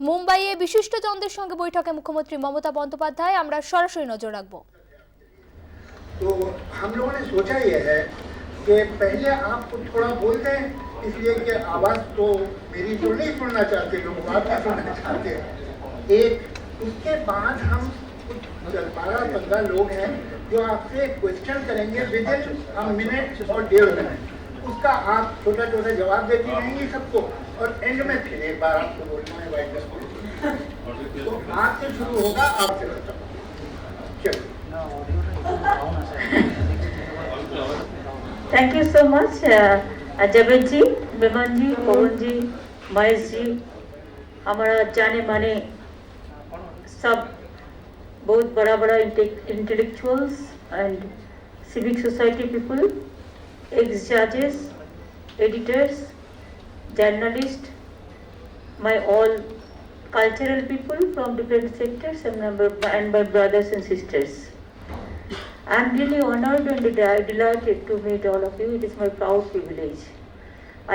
মুম্বাইয়ে বিশিষ্টজনদের সঙ্গে বৈঠকে মুখ্যমন্ত্রী মমতা বন্দ্যোপাধ্যায়। আমরা সরাসরি নজর রাখব। तो हम लोगों ने सोचा यह है कि पहले आप कुछ थोड़ा बोल दें, इसलिए कि आवाज़ तो मेरी तो नहीं सुनना चाहते लोग, आप भी सुनना चाहते हैं। एक उसके बाद हम कुछ 12-15 लोग हैं जो आपसे क्वेश्चन करेंगे विद इन मिनट और 1.5 मिनट। उसका आप छोटा छोटा जवाब देती रहेंगी सबको, और एंड में फिर एक बार आपको बोलना है वाइट। तो आपसे शुरू होगा, आपसे बताओ। चलो। Thank you so much Javed ji, Viman ji, Pawan ji, Mahesh ji, हमारा जाने माने सब बहुत बड़ा बड़ा intellectuals and civic society people, ex judges, editors, journalists, my all cultural people from different sectors, and my brothers and sisters. I am really honored and delighted to meet all of you. It is my proud privilege.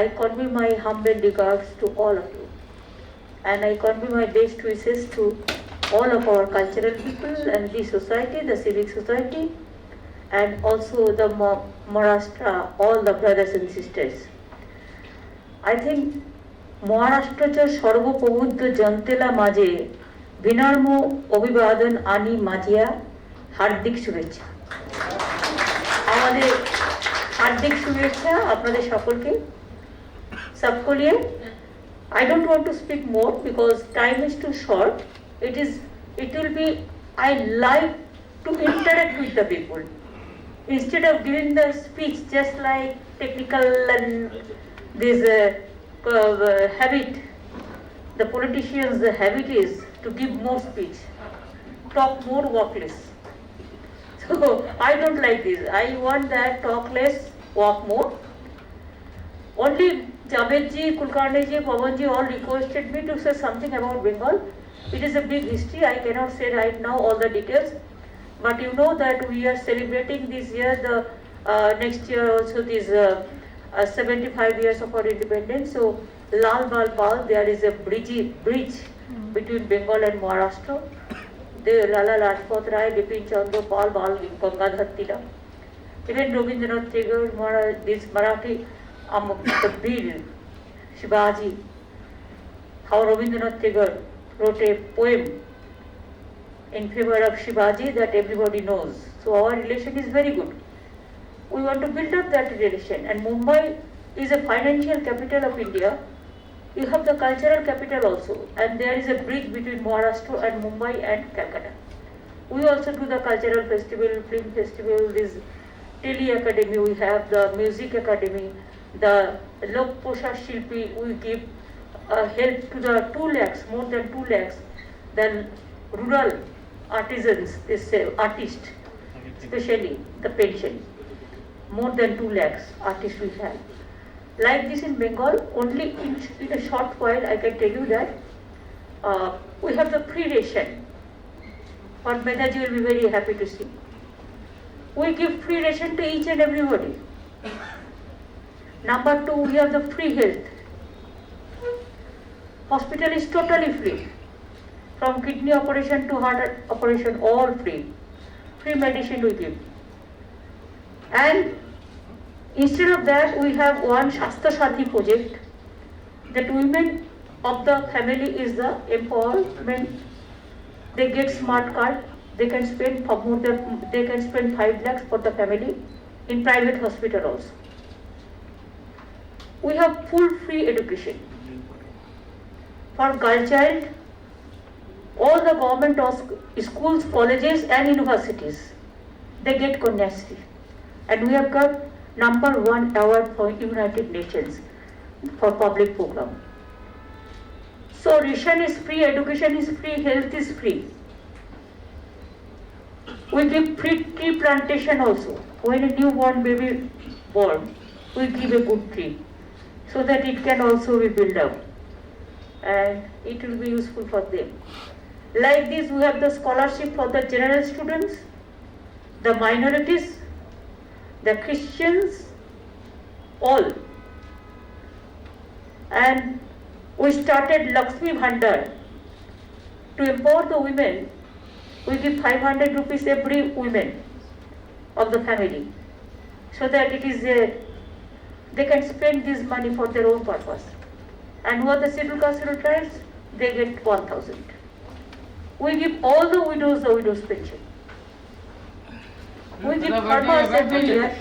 I convey my humble regards to all of you, and I convey my best wishes to all of our cultural people and the society, the civic society, and also the Maharashtra, all the brothers and sisters. I think মহারাষ্ট্রচর সর্বপ্রবুদ্ধ জনতেলা মাঝে বিনম্র অভিবাদন আনি মাজিয়া হার্দিক শুভেচ্ছা। আমাদের হার্দিক শুভেচ্ছা আপনাদের সকলকে, सबको लिए। I don't want to speak more because time is too short. It will be, I like to interact with the people instead of giving the speech just like technical and this habit. The politicians, the habit is to give more speech, talk more, walk less. So I don't like this. I want that talk less, walk more. Only Javed ji, Kulkarni ji, Pawan ji all requested me to say something about Bengal. It is a big history. I cannot say right now all the details, but you know that we are celebrating this year, the next year also this 75 years of our independence. So Lal Bal Pal, there is a bridge between Bengal and Maharashtra. The Lala Lajpat Rai, Bipin Chandra Pal, Bal Gangadhar Tilak, even Rabindranath Tagore, this Marathi, the Veer Shivaji, how Rabindranath Tagore wrote a poem in favor of Shivaji that everybody knows. So our relation is very good. We want to build up that relation, and Mumbai is a financial capital of India. You have the cultural capital also, and there is a bridge between Maharashtra and Mumbai and Calcutta. We also do the cultural festival, film festival, this Tele Academy, we have the music academy, the Lok Posha Shilpi, we give help to the 2 lakhs, more than 2 lakhs, then rural artisans, this artist, especially the pension, more than 2 lakhs artists we have. Like this in Bengal, only in a short while I can tell you that we have the free ration. What Medaji will be very happy to see. We give free ration to each and everybody. Number 2, we have the free health. Hospital is totally free. From kidney operation to heart operation, all free. Free medicine we give. And instead of that, we have one Shastra Sathi project that women of the family is the empowerment. They get smart card. They can spend they can spend 5 lakhs for the family in private hospital also. We have full free education for girl child. All the government schools, colleges and universities, they get Kanyasri. And we have got number 1 award for United Nations for public program. So ration is free, education is free, health is free. We give free tree plantation also. When a newborn baby born, we give a good tree so that it can also be built up and it will be useful for them. Like this, we have the scholarship for the general students, the minorities, the Christians, all. And we started Lakshmi Bhandar To empower the women, we give 500 rupees every woman of the family, so that it is they can spend this money for their own purpose. And who are the scheduled caste scheduled tribes? They get 1,000. We give all the widows pension. We give farmers every year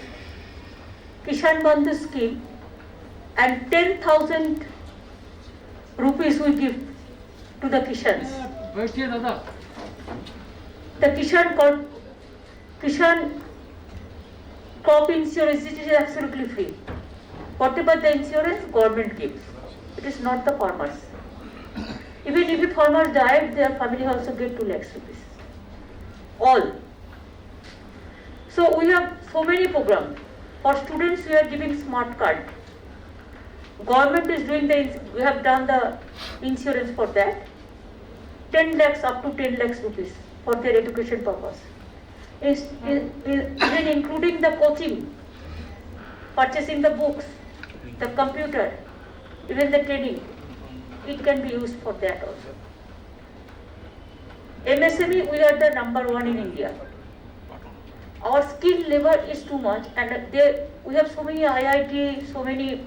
Kishan Bandhu scheme, and 10,000 rupees we give to the Kishans. The Kishan crop insurance, it is absolutely free. Whatever the insurance, government gives. It is not the farmers. Even if a farmer died, their family also get 2 lakhs rupees. All. So we have so many programs. For students, we are giving smart card. Government is doing we have done the insurance for that. 10 lakhs up to 10 lakhs rupees for their education purpose. Even including the coaching, purchasing the books, the computer, even the training, it can be used for that also. MSME, we are the number 1 in India. Our skill level is too much, and we have so many IIT, so many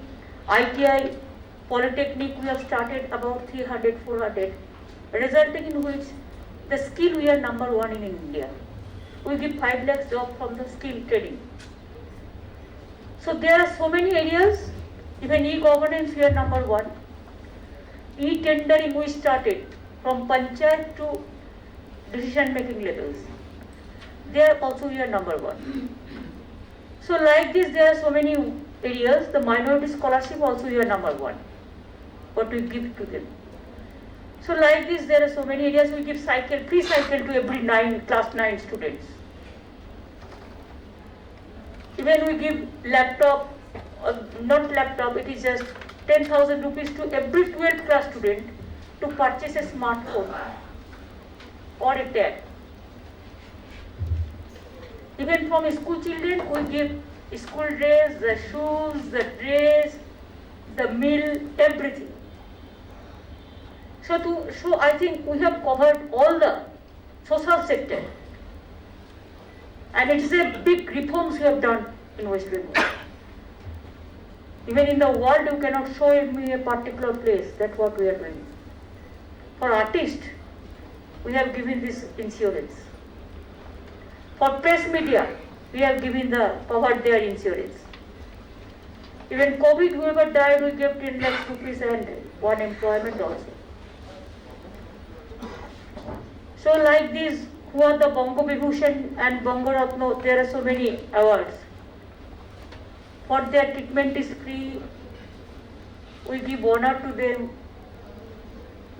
ITI, Polytechnic, we have started about 300, 400, resulting in which the skill we are number 1 in India. We give 5 lakhs job from the skill training. So there are so many areas. Even e-governance, we are number 1. E-tendering, we started from panchayat to decision-making levels. There also we are number 1. So like this, there are so many areas. The minority scholarship also we are number 1. What we give to them. So like this, there are so many areas. We give free cycle to every class 9 students. Even we give laptop, not laptop, it is just 10,000 rupees to every 12th class student to purchase a smartphone or a tab. Even from school children, we give school dress, the shoes, the dress, the meal, everything. So I think we have covered all the social sector. And it is a big reforms we have done in West Bengal. Even in the world, you cannot show me a particular place. That's what we are doing. For artists, we have given this insurance. For press media, we have given covered their insurance. Even COVID, whoever died, we gave 10 lakhs rupees and 1 employment also. So like this, who are the Bongo Vibhushan and Bongo Ratna, there are so many awards. For their treatment is free. We give honor to them.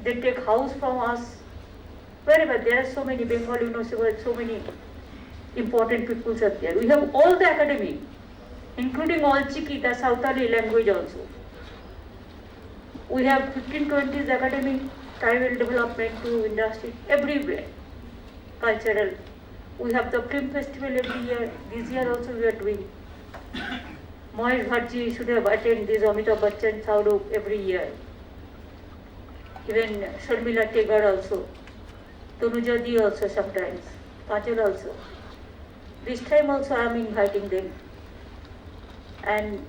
They take house from us. Wherever there are so many Bengal University, so many important people are there. We have all the academy, including all Chiki, the Sautali language also. We have 15-20 academy, tribal development to industry, everywhere. Cultural. We have the film festival every year. This year also we are doing. Mohesh Bhaji should have attended this Amitabh Bachchan Saurabh every year. Even Sharmila Tegar also. Tanuja Di also sometimes. Kajal also. This time also I am inviting them. And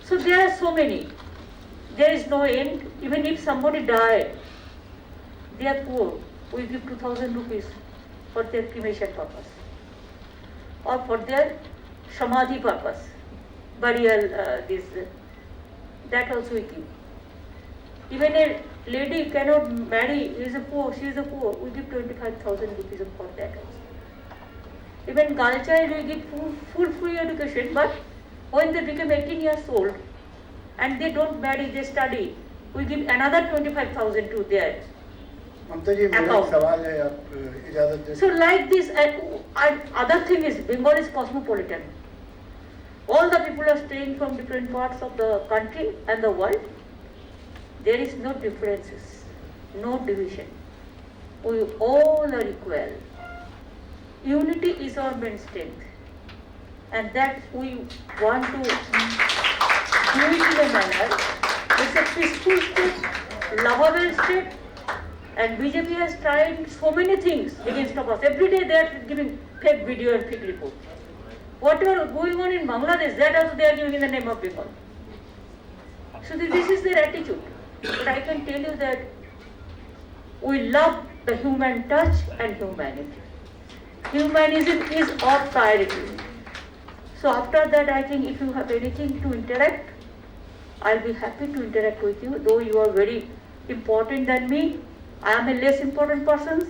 so there are so many. There is no end. Even if somebody died, they are poor. We give 2,000 rupees for their cremation purpose. Or for their samadhi purpose. Burial, that also we give. Even a lady cannot marry, she is a poor, we give 25,000 rupees for that also. Even girl child, we give full free education, but when they become 18 years old and they don't marry, they study, we give another 25,000 to their account. So like this, and other thing is, Bengal is cosmopolitan. All the people are staying from different parts of the country and the world. There is no differences, no division. We all are equal. Unity is our main strength. And that we want to do it in a manner. It's a peaceful state, lovable state, And BJP has tried so many things against of us. Every day they are giving fake video and fake report. Whatever going on in Bangladesh, that also they are giving in the name of Bengal. So this is their attitude. But I can tell you that we love the human touch and humanity. Humanism is our priority. So after that, I think if you have anything to interact, I'll be happy to interact with you, though you are very important than me. I am a less important person,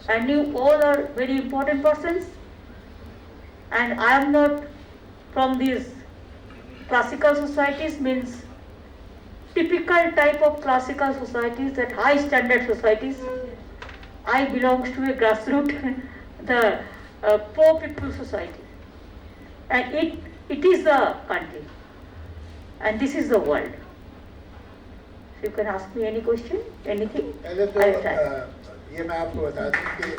and you all are very important persons. And I am not from these classical societies, means typical type of classical societies, that high standard societies. I belong to a grassroots, the poor people society. And it is the country. And this is the world. So you can ask me any question, anything. पहले तो I'll try. ये मैं आपको बता दूं कि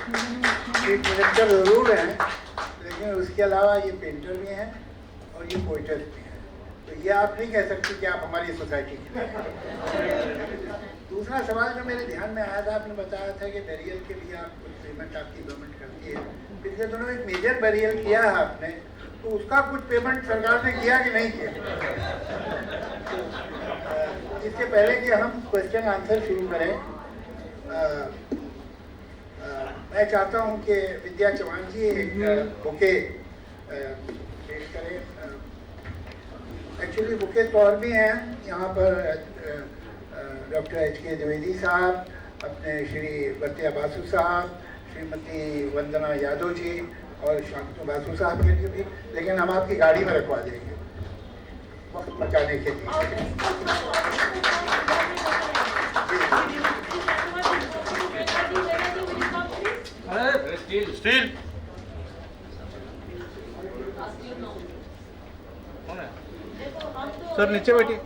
chief minister जरूर हैं, लेकिन उसके अलावा ये पेंटर भी हैं और ये पोइटर भी हैं। तो ये आप नहीं कह सकते कि आप हमारी सोसाइटी के हैं। दूसरा सवाल जो मेरे ध्यान में आया था, आपने बताया था कि बैरियल के लिए आप कुछ पेमेंट आपकी गवर्नमेंट करती है। पिछले दिनों एक मेजर बैरियल किया है आपने, तो उसका कुछ पेमेंट सरकार ने किया कि नहीं किया? इससे पहले कि हम क्वेश्चन आंसर शुरू करें, मैं चाहता हूं कि विद्या चौहान जी एक बुके पेश करें। एक्चुअली बुके तो और भी हैं यहाँ पर, डॉक्टर एच.के. द्विवेदी साहब, अपने श्री बत्या बासु साहब, श्रीमती वंदना यादव जी और शांतनु बासु साहब के लिए भी, लेकिन हम आपकी गाड़ी में रखवा देंगे वक्त बचाने के लिए। स्टील सर नीचे बैठिए।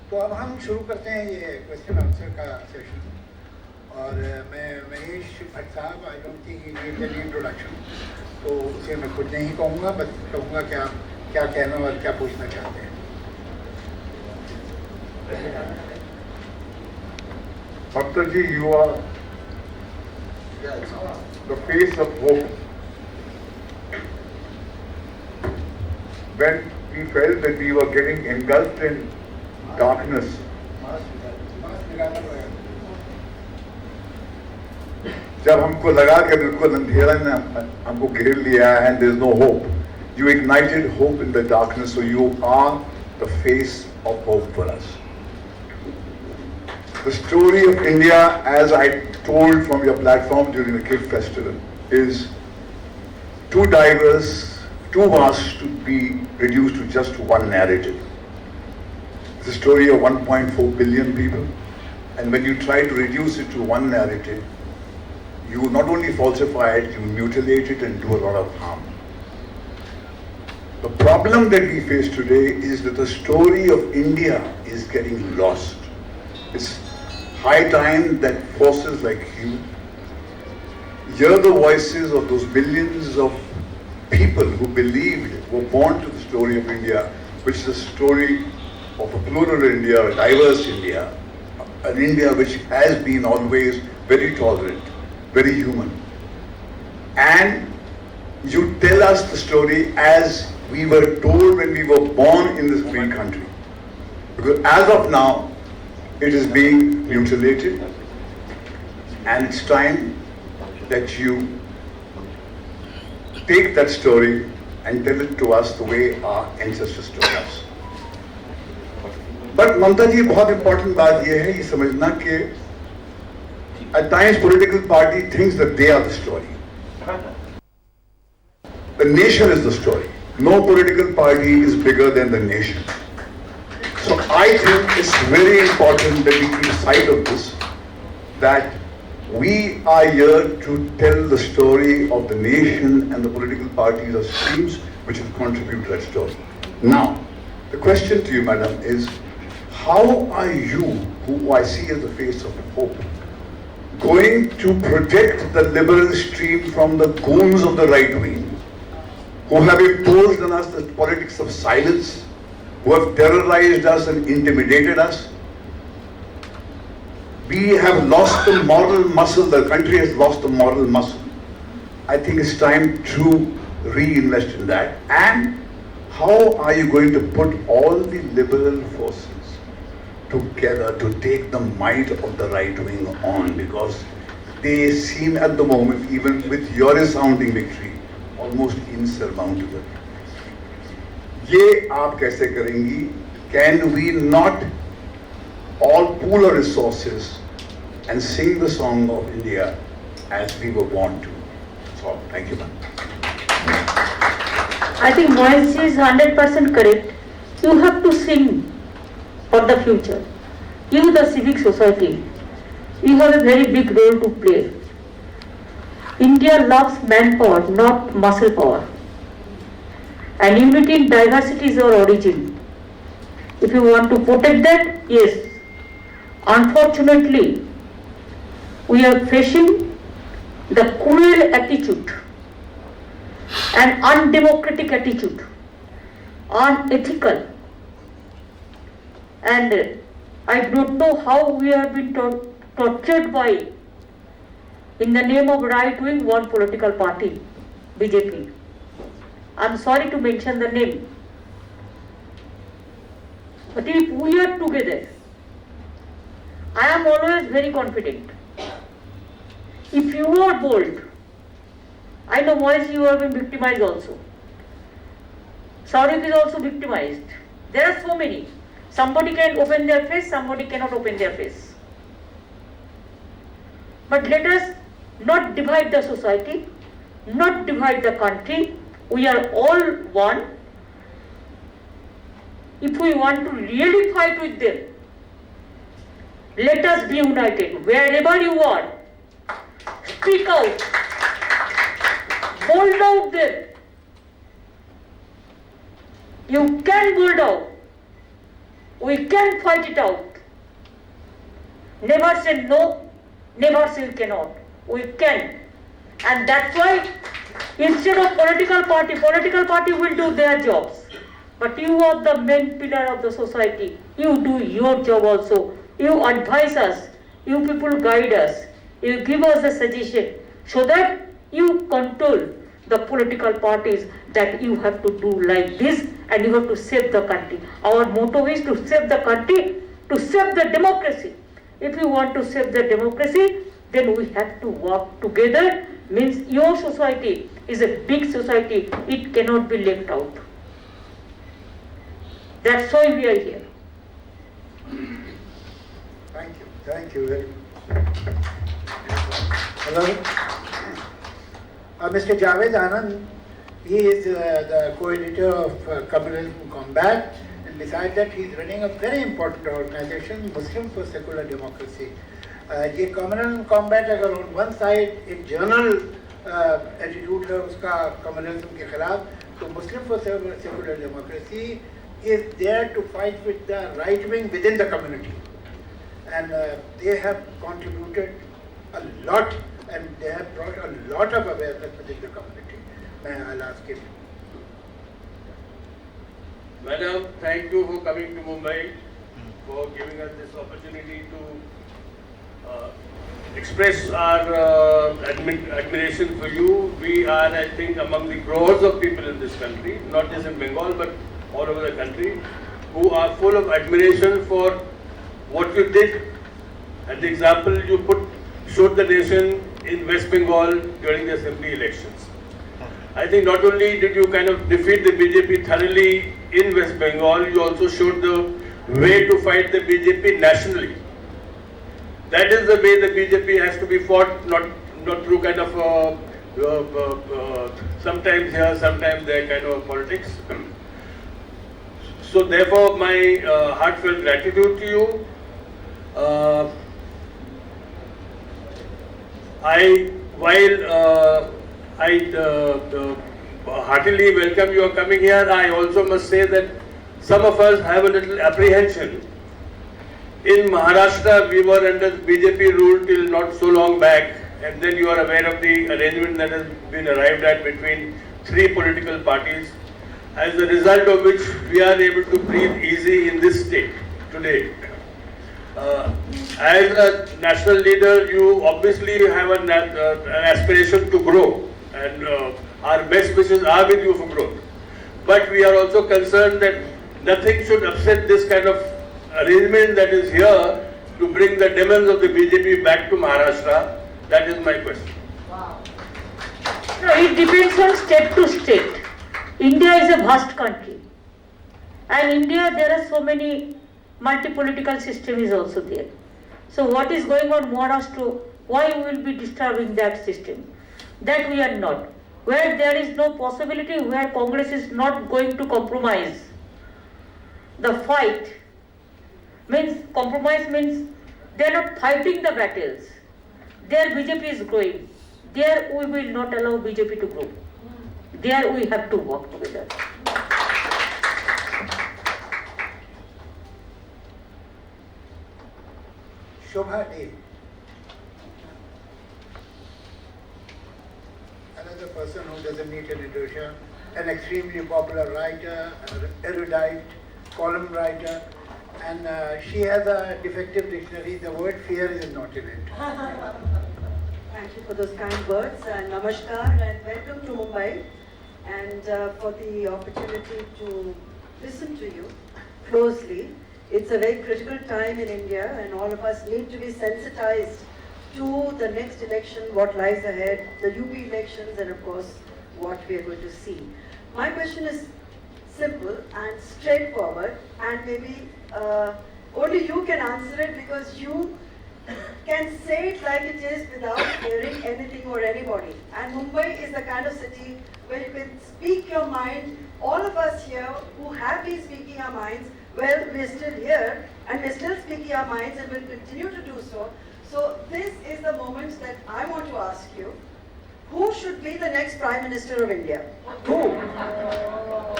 तो अब हम शुरू करते हैं ये क्वेश्चन आंसर का सेशन, और मैं महेश भट्ट साहब, आई don't think he needs any introduction, तो उसे मैं खुद नहीं कहूँगा, बस कहूँगा कि आप क्या कहना और क्या पूछना चाहते हैं। Bhakta ji, you are the face of hope. When we felt that we were getting engulfed in darkness, जब हमको लगा कि बिल्कुल अंधेरा ने हमको घेर लिया है and there is no hope, you ignited hope in the darkness, so you are the face of hope for us. The story of India, as I told from your platform during the KIF festival, is too diverse, too vast to be reduced to just one narrative. It's a story of 1.4 billion people, and when you try to reduce it to one narrative, you not only falsify it, you mutilate it and do a lot of harm. The problem that we face today is that the story of India is getting lost. It's high time that forces like you hear the voices of those billions of people who believed, were born to the story of India, which is a story of a plural India, a diverse India, an India which has been always very tolerant, very human. And you tell us the story as we were told when we were born in this free country. Because as of now, it is being mutilated, and it's time that you take that story and tell it to us the way our ancestors told us. But Mamta ji, बहुत important बात ये है ये समझना कि at times political party thinks that they are the story. The nation is the story. No political party is bigger than the nation. So I think it's very important that we keep sight of this, that we are here to tell the story of the nation, and the political parties are streams which will contribute to that story. Now, the question to you, madam, is how are you, who I see as the face of hope, going to protect the liberal stream from the goons of the right wing, who have imposed on us the politics of silence, who have terrorized us and intimidated us? We have lost the moral muscle, the country has lost the moral muscle. I think it's time to reinvest in that. And how are you going to put all the liberal forces together to take the might of the right wing on? Because they seem at the moment, even with your resounding victory, almost insurmountable. ये आप कैसे करेंगी? Can we not all pool our resources and sing the song of India as we were born to? So, thank you, ma'am. I think Moez is 100% correct. You have to sing for the future. You, the civic society, you have a very big role to play. India loves manpower, not muscle power. And unity in diversity is our origin. If you want to protect that, yes. Unfortunately, we are facing the cruel attitude and undemocratic attitude, unethical. And I don't know how we have been tortured by, in the name of right wing, one political party, BJP. I'm sorry to mention the name. But if we are together, I am always very confident. If you are bold, I know Moez, you have been victimized also. Saurabh is also victimized. There are so many. Somebody can open their face, somebody cannot open their face. But let us not divide the society, not divide the country. We are all one. If we want to really fight with them, let us be united. Wherever you are, speak out, bold out them. You can bold out. We can fight it out. Never say no, never say cannot. We can. And that's why instead of political party will do their jobs. But you are the main pillar of the society. You do your job also. You advise us. You people guide us. You give us a suggestion so that you control the political parties that you have to do like this and you have to save the country. Our motto is to save the country, to save the democracy. If you want to save the democracy, then we have to work together. Means your society is a big society. It cannot be left out. That's why we are here. Thank you very much. Hello. Mr. Javed Anand, he is the co-editor of Communalism Combat, and besides that he is running a very important organization, Muslim for Secular Democracy. ये communalism combat अगर on one side एक journal attitude है उसका communalism के खिलाफ, तो मुस्लिम for secular democracy is there to fight with the right wing within the community, and they have contributed a lot and they have brought a lot of awareness within the community. I'll ask him. Madam, thank you for coming to Mumbai, for giving us this opportunity to express our admiration for you. We are, I think, among the crores of people in this country, not just in Bengal, but all over the country, who are full of admiration for what you did and the example you showed the nation in West Bengal during the assembly elections. I think not only did you kind of defeat the BJP thoroughly in West Bengal, you also showed the way to fight the BJP nationally. That is the way the BJP has to be fought, not through kind of sometimes here, sometimes there kind of politics. So therefore, my heartfelt gratitude to you. While I heartily welcome your coming here, I also must say that some of us have a little apprehension. In Maharashtra, we were under BJP rule till not so long back, and then you are aware of the arrangement that has been arrived at between 3 political parties, as a result of which we are able to breathe easy in this state today. As a national leader, you obviously have an aspiration to grow, and our best wishes are with you for growth. But we are also concerned that nothing should upset this kind of arrangement that is here to bring the demons of the BJP back to Maharashtra. That is my question. No, it depends on state to state. India is a vast country, and India there are so many multi-political system is also there. So what is going on Maharashtra? Why we will be disturbing that system? That we are not. Where there is no possibility, where Congress is not going to compromise the fight, means compromise means they are not fighting the battles. There BJP is growing. There we will not allow BJP to grow. There we have to work together. Shobha Dev, another person who doesn't need an introduction, an extremely popular writer, erudite, column writer, and she has a defective dictionary. The word fear is not in it. Thank you for those kind words, and namaskar and welcome to Mumbai, and for the opportunity to listen to you closely. It's a very critical time in India, and all of us need to be sensitized to the next election, what lies ahead, the UP elections, and of course what we are going to see. My question is simple and straightforward, and maybe only you can answer it, because you can say it like it is without hearing anything or anybody. And Mumbai is the kind of city where you can speak your mind. All of us here who have been speaking our minds, well, we're still here and we're still speaking our minds and will continue to do so. So this is the moment that I want to ask you. Who should be the next Prime Minister of India? Who?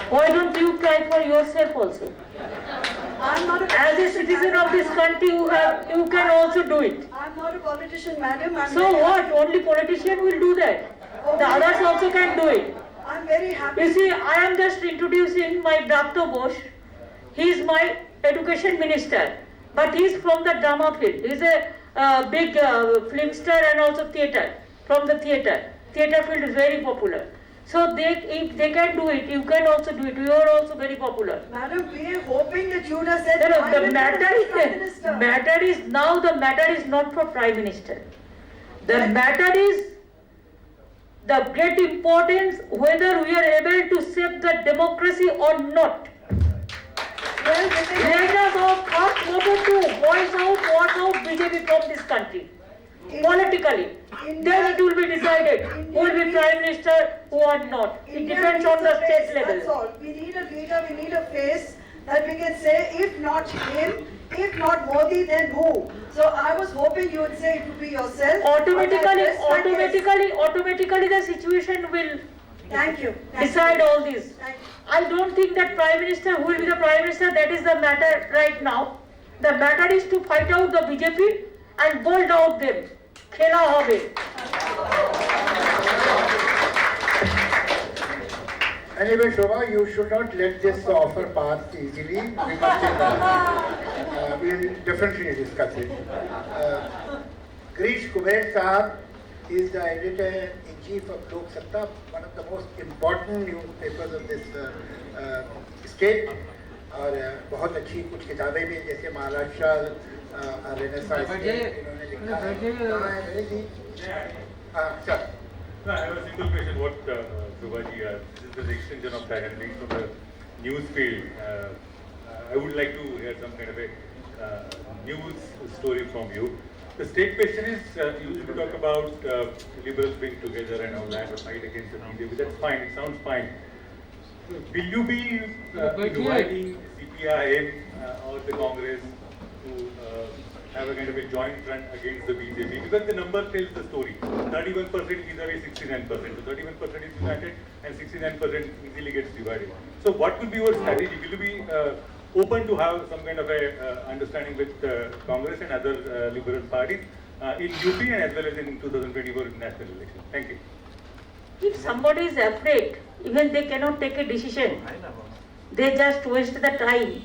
Why don't you try for yourself also? I'm not a As a citizen of this country, you can also do it. I'm not a politician, madam. So what? Only politician will do that. The others also can do it. I'm very happy. You see, I am just introducing my Dr. Bosch. He is my education minister, but he is from the drama field. He is a big film star and also theatre, from the theatre. Theatre field is very popular. So if they can do it, you can also do it. You are also very popular. Madam, we are hoping that you would have said No, I the will be Prime Minister. matter is not for Prime Minister. The matter is the great importance whether we are able to save the democracy or not. Well, within- Let us all ask voter to voice out BJP from this country. Politically. Then it will be decided who will be Prime Minister, who are not. It India depends on needs the a face, state that's level. all. We need a leader, we need a face that we can say, if not him, if not Modi, then who? So I was hoping you would say it would be yourself. Automatically the situation will Thank you. decide all this. Thank you. I don't think that Prime Minister, who will be the Prime Minister, that is the matter right now. The matter is to fight out the BJP and bolt out them. Khela hobe. Anyway, Shobha, you should not let this offer pass easily. We must we'll definitely discuss it. Girish Kuber Sahab is the editor-in-chief of Lok Satta, one of the most important newspapers of this state. और बहुत अच्छी कुछ किताबें भी जैसे Maharashtra renaissance इन्होंने लिखा है। कहाँ है मेरी जी? हाँ, sir. I have a single question. What Subhaji, this is the extension of that, and being from the news field, I would like to hear some kind of a news story from you. The state question is, you used to talk about liberals being together and all that, the fight against the BJP. That's fine, it sounds fine. Will you be inviting CPIM or the Congress to have a kind of a joint front against the BJP? Because the number tells the story. 31% vis-a-vis 69%. So 31% is united and 69% easily gets divided. So what will be your strategy? Will you be open to have some kind of a understanding with Congress and other liberal parties in UP and as well as in 2024 national election? Thank you. If somebody is afraid, even they cannot take a decision. They just waste the time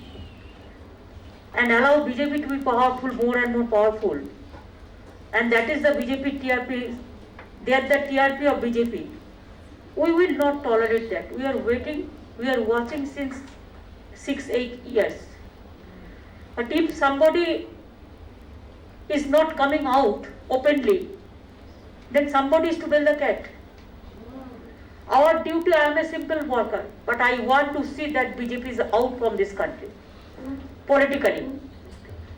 and allow BJP to be powerful, more and more powerful. And that is the BJP TRP, they are the TRP of BJP. We will not tolerate that. We are waiting, we are watching since 6-8 years. But if somebody is not coming out openly, then somebody is to bail the cat. Our duty, I am a simple worker, but I want to see that BJP is out from this country, politically.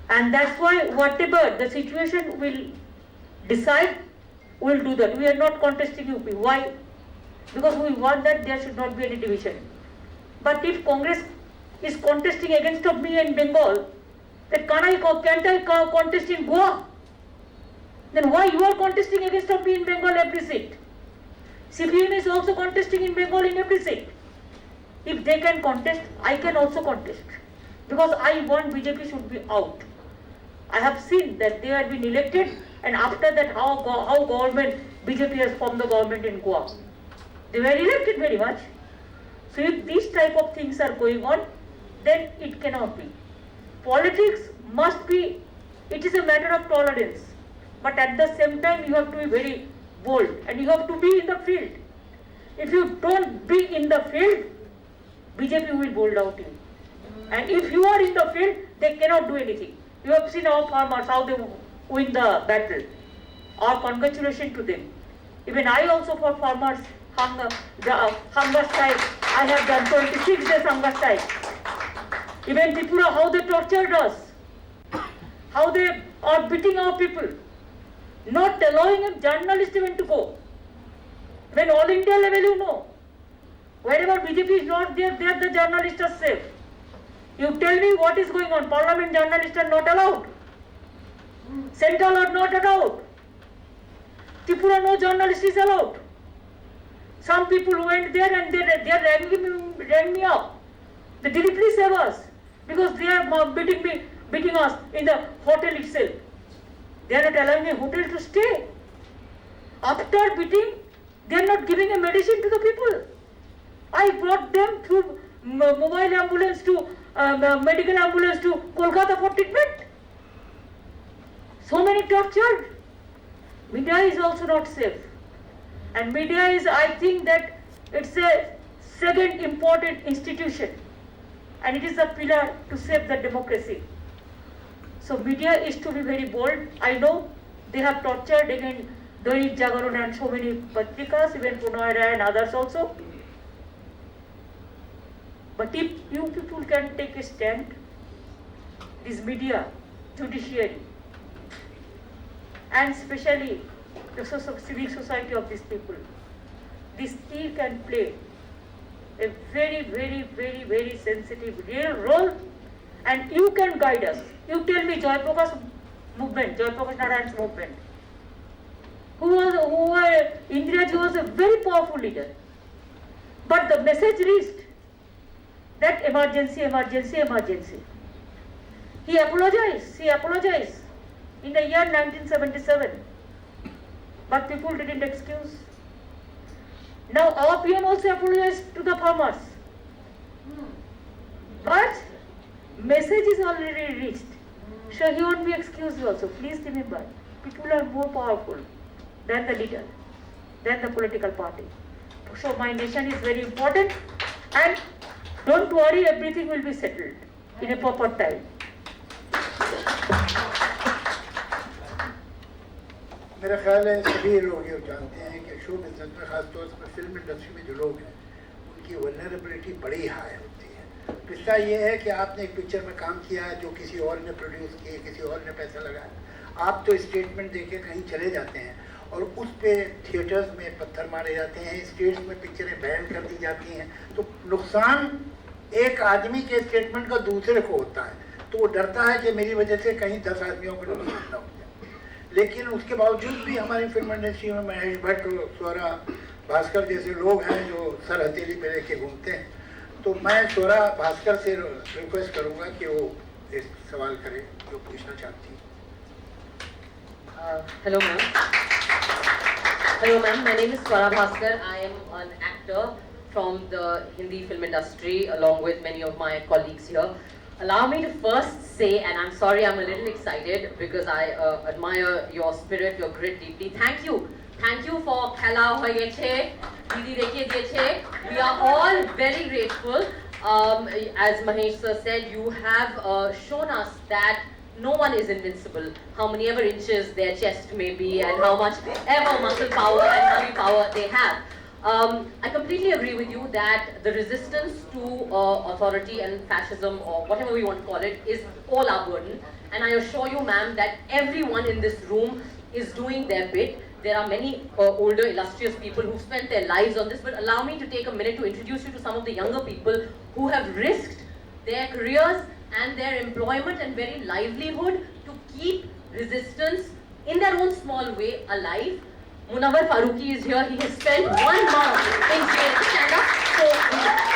And that's why whatever the situation will decide, we will do that. We are not contesting UP. Why? Because we want that there should not be any division. But if Congress is contesting against of me in Bengal, then can't I contest in Goa? Then why you are contesting against of me in Bengal every seat? CPM is also contesting in Bengal in every seat. If they can contest, I can also contest. Because I want BJP should be out. I have seen that they have been elected, and after that how government, BJP has formed the government in Goa. They were elected very much. So if these type of things are going on, then it cannot be. Politics must be, it is a matter of tolerance. But at the same time, you have to be very bold and you have to be in the field. If you don't be in the field, BJP will bold out you. And if you are in the field, they cannot do anything. You have seen our farmers, how they win the battle. Our congratulations to them. Even I also for farmers, hunger strike, I have done 26 days hunger strike. Even Tripura, how they tortured us, how they are beating our people, not allowing a journalist even to go. When all India level, you know, wherever BJP is not there, there the journalists are safe. You tell me what is going on. Parliament journalists are not allowed. Central are not allowed. Tripura, no journalist is allowed. Some people went there and they rang me up. They did please save us because they are beating us in the hotel itself. They are not allowing a hotel to stay. After beating, they are not giving a medicine to the people. I brought them through mobile ambulance to medical ambulance to Kolkata for treatment. So many tortured. Media is also not safe. And media is, I think that it's a second important institution. And it is a pillar to save the democracy. So media is to be very bold. I know they have tortured again Dainik Jagaran and so many patrikas, even Punoy Rai and others also. But if you people can take a stand, this media, judiciary, and especially the civil society of these people, this still can play a very, very, very, very sensitive real role, and you can guide us. You tell me Joy Prakash movement, Joy Prakash Narayan's movement, Indira was a very powerful leader, but the message reached that emergency, emergency, emergency. He apologized in the year 1977, but people didn't excuse. Now our PM also apologized to the farmers, but message is already reached, so he won't be excused also. Please remember, people are more powerful than the leader, than the political party. So my nation is very important, and don't worry, everything will be settled in a proper time. मेरा ख्याल है सभी लोग ये जानते हैं कि show business में खासतौर पर फिल्म इंडस्ट्री में जो लोग हैं उनकी वल्नरेबिलिटी बड़ी हाई होती है। किस्सा ये है कि आपने एक पिक्चर में काम किया है जो किसी और ने प्रोड्यूस की, किसी और ने पैसा लगाया, आप तो स्टेटमेंट दे के कहीं चले जाते हैं और उस पे थिएटर्स में पत्थर मारे जाते हैं, स्टेट्स में पिक्चरें बैन कर दी जाती हैं, तो नुकसान एक आदमी के स्टेटमेंट का दूसरे को होता है, तो वो डरता है कि मेरी वजह से कहीं 10 आदमियों को नुकसान न हो जाए। लेकिन उसके बावजूद भी हमारी फिल्म इंडस्ट्री में महेश भट्ट, स्वरा भास्कर जैसे लोग हैं जो सर हथेली पे लेके घूमते हैं। तो मैं स्वरा भास्कर से रिक्वेस्ट करूंगा कि वो एक सवाल करे जो पूछना चाहती है। Hello ma'am. Hello ma'am, my name is Swara Bhaskar. I am an actor from the Hindi film industry along with many of my colleagues here. Allow me to first say, and I'm sorry I'm a little excited because I admire your spirit, your grit deeply. Thank you. Thank you for Khela Hoyeche, Didi Dekhe Deche. We are all very grateful. As Mahesh sir said, you have shown us that no one is invincible, how many ever inches their chest may be and how much ever muscle power and money power they have. I completely agree with you that the resistance to authority and fascism or whatever we want to call it is all our burden, and I assure you ma'am that everyone in this room is doing their bit. There are many older illustrious people who've spent their lives on this, but allow me to take a minute to introduce you to some of the younger people who have risked their careers and their employment and very livelihood to keep resistance in their own small way alive. Munawar Farooqi is here. He has spent 1 month in jail. Stand up. So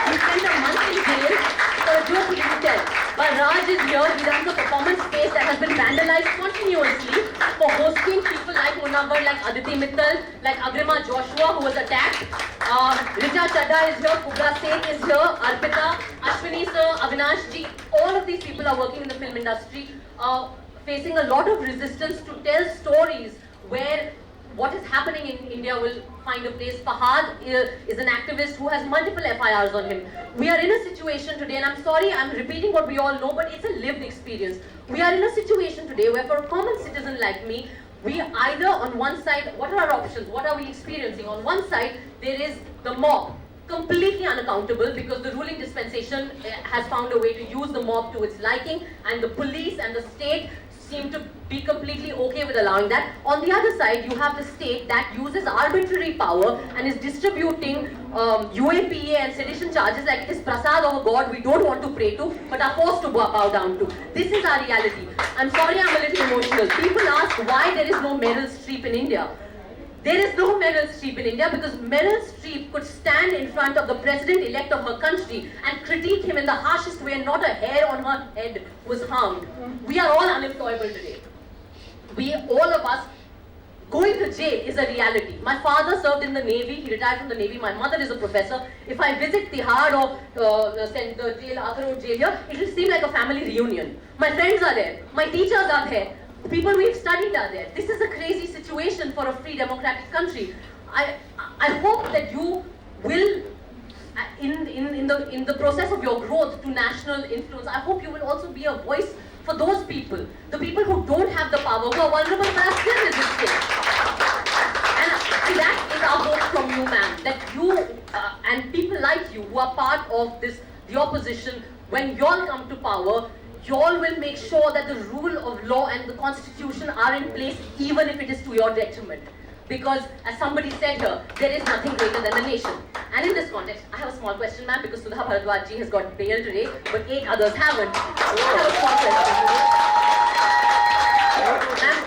he spent a month in jail for a joke he didn't tell. But Raj is here. He runs a performance space that has been vandalized continuously for hosting people like Munawar, like Aditi Mittal, like Agrima Joshua who was attacked. Richa Chadda is here. Kubra Seth is here. Arpita, Ashwini sir, Avinash ji. All of these people are working in the film industry, facing a lot of resistance to tell stories where what is happening in India will find a place. Fahad is an activist who has multiple FIRs on him. We are in a situation today, and I'm sorry I'm repeating what we all know, but it's a lived experience. We are in a situation today where for a common citizen like me, we either on one side, what are our options? What are we experiencing? On one side, there is the mob, completely unaccountable because the ruling dispensation has found a way to use the mob to its liking, and the police and the state seem to be completely okay with allowing that. On the other side, you have the state that uses arbitrary power and is distributing UAPA and sedition charges like it is prasad of a god we don't want to pray to but are forced to bow down to. This is our reality. I'm sorry I'm a little emotional. People ask why there is no Meryl Streep in India. There is no Meryl Streep in India because Meryl Streep could stand in front of the president-elect of her country and critique him in the harshest way and not a hair on her head was harmed. We are all unemployable today. All of us, going to jail is a reality. My father served in the Navy, he retired from the Navy, my mother is a professor. If I visit Tihar or the jail, Agra Road jail here, it will seem like a family reunion. My friends are there, my teachers are there. People we've studied are there. This is a crazy situation for a free democratic country. I hope that you will, in the process of your growth to national influence, I hope you will also be a voice for those people, the people who don't have the power, who are vulnerable but are still resisting. And that is our hope from you, ma'am, that you and people like you who are part of this, the opposition, when you all come to power, you all will make sure that the rule of law and the constitution are in place even if it is to your detriment. Because as somebody said here, there is nothing greater than the nation. And in this context, I have a small question ma'am because Sudha Bharadwaj ji has got bail today, but 8 others haven't. I have a small question. Ma'am,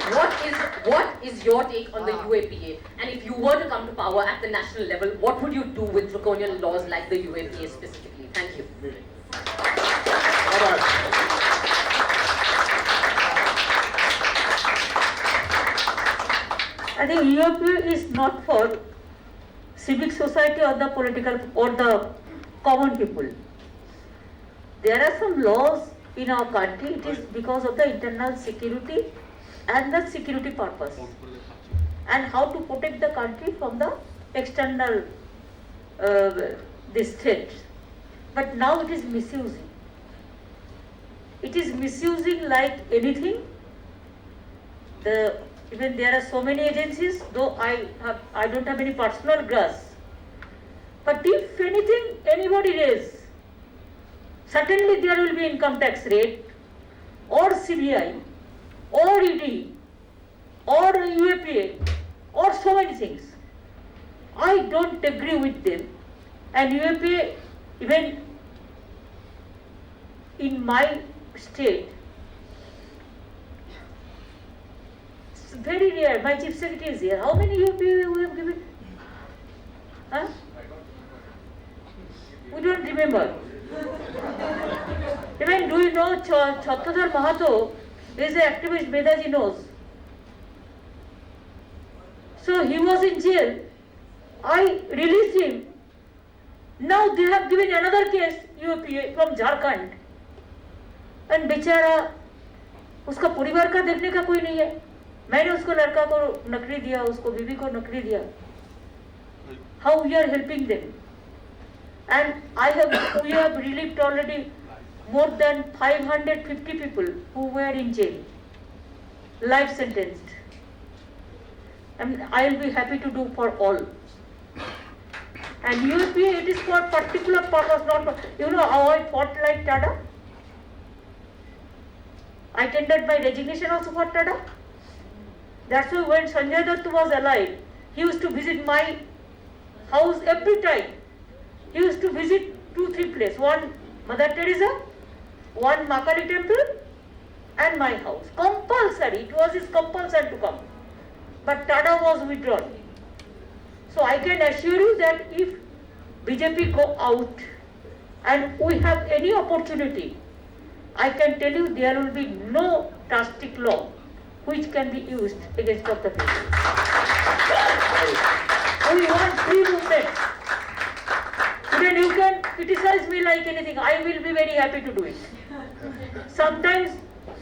what is your take on the UAPA? And if you were to come to power at the national level, what would you do with draconian laws like the UAPA specifically? Thank you. I think UAPA is not for civic society or the political or the common people. There are some laws in our country, it is because of the internal security and the security purpose and how to protect the country from the external this threat. But now it is misusing. It is misusing like anything. The Even there are so many agencies, though I don't have any personal grudge. But if anything anybody raise, certainly there will be income tax rate, or CBI, or ED, or UAPA, or so many things. I don't agree with them. And UAPA, even in my state, it's very rare. My chief secretary is here. How many UAPA we have given? Huh? We don't remember. Even do you know Chhatradhar Mahato is an activist, Bedaji knows. So he was in jail. I released him. Now they have given another case, UAPA from Jharkhand. And बेचारा उसका परिवार का देखने का कोई नहीं है. मैंने उसको लड़का को नौकरी दिया, उसको बीवी को नौकरी दिया. How we are helping them? And we have relieved already more than 550 people who were in jail, life sentenced. And I will be happy to do for all. And UAPA, it is for particular purpose, not for, you know how I fought like Tada? I tendered my resignation also for Tada. That's why when Sanjay Dutt was alive, he used to visit my house every time. He used to visit 2-3 places. One Mother Teresa, one Makali temple, and my house. Compulsory. It was his compulsion to come. But Tada was withdrawn. So I can assure you that if BJP go out and we have any opportunity, I can tell you there will be no drastic law which can be used against the people. We want free movement. Then you can criticize me like anything. I will be very happy to do it. Sometimes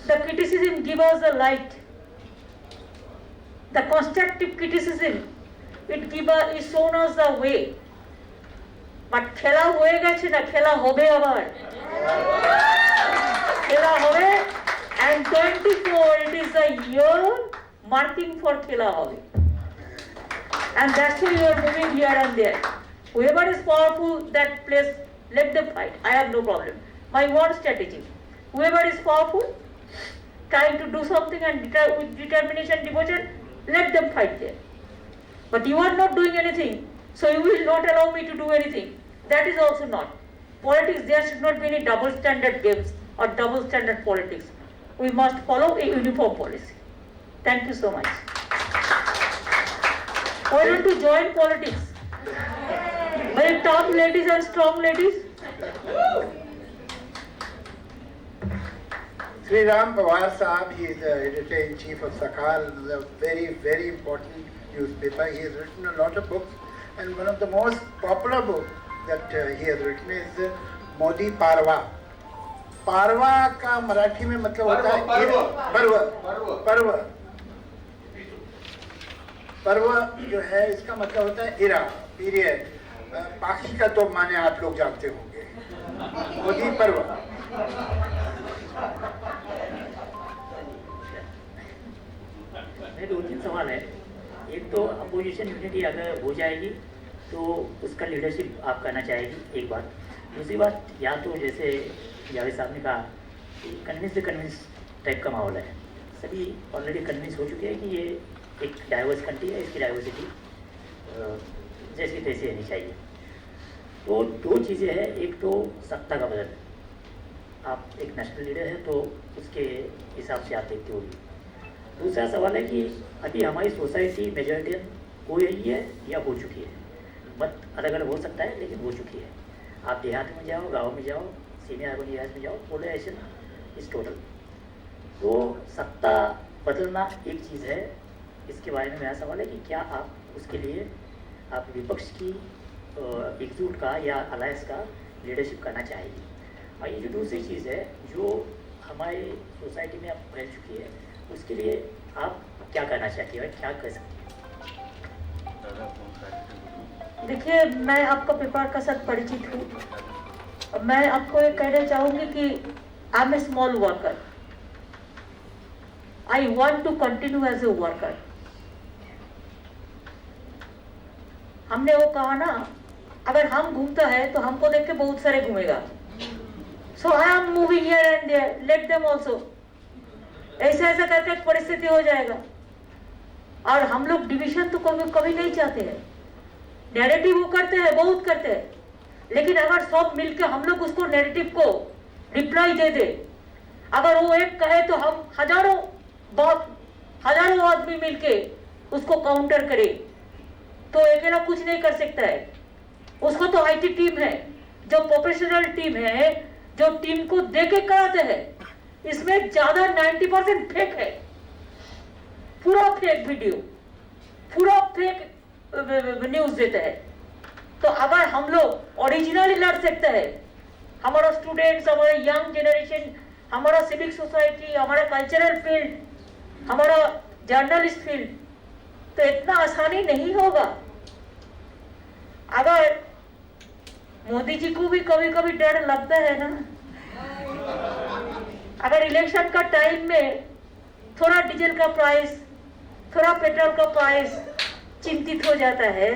the criticism gives us a light. The constructive criticism, it shown us the way. But খেলা হয়ে গেছে না, খেলা হবে আবার। খেলা হবে, and 24 it is a year marking for খেলা হবে. And that's why you are moving here and there. Whoever is powerful, that place, let them fight. I have no problem. My one strategy. Whoever is powerful, trying to do something and with determination, devotion, let them fight there. But you are not doing anything, so you will not allow me to do anything. That is also not. Politics, there should not be any double standard games or double standard politics. We must follow a uniform policy. Thank you so much. Why don't you join politics? Very tough ladies and strong ladies. Sri Ram Pawar Saab, he is the editor-in-chief of Sakal, a very, very important newspaper. He has written a lot of books, and one of the most popular books that he has written is Modi Parwa. Parwa का मराठी में मतलब होता है पर्व। पर्व जो है इसका मतलब होता है इरा, पीरियड। बाकी का तो माने आप लोग जानते होंगे। मोदी पर्व। मेरे 2-3 सवाल है। एक तो अपोजिशन यूनिटी अगर हो जाएगी तो उसका लीडरशिप आप करना चाहेगी, एक बात। दूसरी बात, या तो जैसे जावेद साहब ने कहा कि कन्विंस टाइप का माहौल है, सभी ऑलरेडी कन्विंस हो चुके हैं कि ये एक डाइवर्स कंट्री है, इसकी डाइवर्सिटी जैसी तैसी रहनी चाहिए। तो दो चीज़ें हैं, एक तो सत्ता का बदल, आप एक नेशनल लीडर हैं तो उसके हिसाब से आप देखते होगी। दूसरा सवाल है कि अभी हमारी सोसाइटी मेजॉरिटी हो रही है या हो चुकी है, मत अलग अलग हो सकता है लेकिन हो चुकी है। आप देहात में जाओ, गांव में जाओ, सीनियर अर्बन एरियाज में जाओ, पोलराइजेशन इज टोटल। तो सत्ता बदलना एक चीज़ है, इसके बारे में मेरा सवाल है कि क्या आप उसके लिए आप विपक्ष की एकजुट का या अलायंस का लीडरशिप करना चाहेगी। और ये जो दूसरी चीज़ है जो हमारे सोसाइटी में अब फैल चुकी है, उसके लिए आप क्या करना चाहती हैं, क्या कर सकती हैं? देखिए, मैं आपका पेपर का साथ परिचित हूँ। मैं आपको ये कहना चाहूँगी कि I am a small worker. I want to continue as a worker. हमने वो कहा ना, अगर हम घूमता है तो हमको देख के बहुत सारे घूमेगा. So I am moving here and there. Let them also. ऐसा ऐसा करके परिस्थिति हो जाएगा. और हम लोग डिवीजन तो कभी कभी नहीं चाहते हैं. नैरेटिव वो करते हैं, बहुत करते हैं. लेकिन अगर सब मिलके हम लोग उसको नैरेटिव को रिप्लाई दे दे, अगर वो एक कहे तो हम हजारों आदमी मिलके उसको काउंटर करे, तो अकेला कुछ नहीं कर सकता है. उसको तो आईटी टीम है, जो प्रोफेशनल टीम है, जो टीम को देके कराते हैं. इसमें ज्यादा 90% फेक है, पूरा फेक वीडियो, पूरा फेक न्यूज देते हैं. तो अगर हम लोग ओरिजिनली लड़ सकते हैं, हमारा स्टूडेंट्स, हमारा यंग जनरेशन, हमारा सिविक सोसाइटी, हमारा कल्चरल फील्ड, हमारा जर्नलिस्ट फील्ड, तो इतना आसानी नहीं होगा. अगर मोदी जी को भी कभी कभी डर लगता है ना, अगर इलेक्शन का टाइम में थोड़ा डीजल का प्राइस, थोड़ा पेट्रोल का प्राइस चिंतित हो जाता है,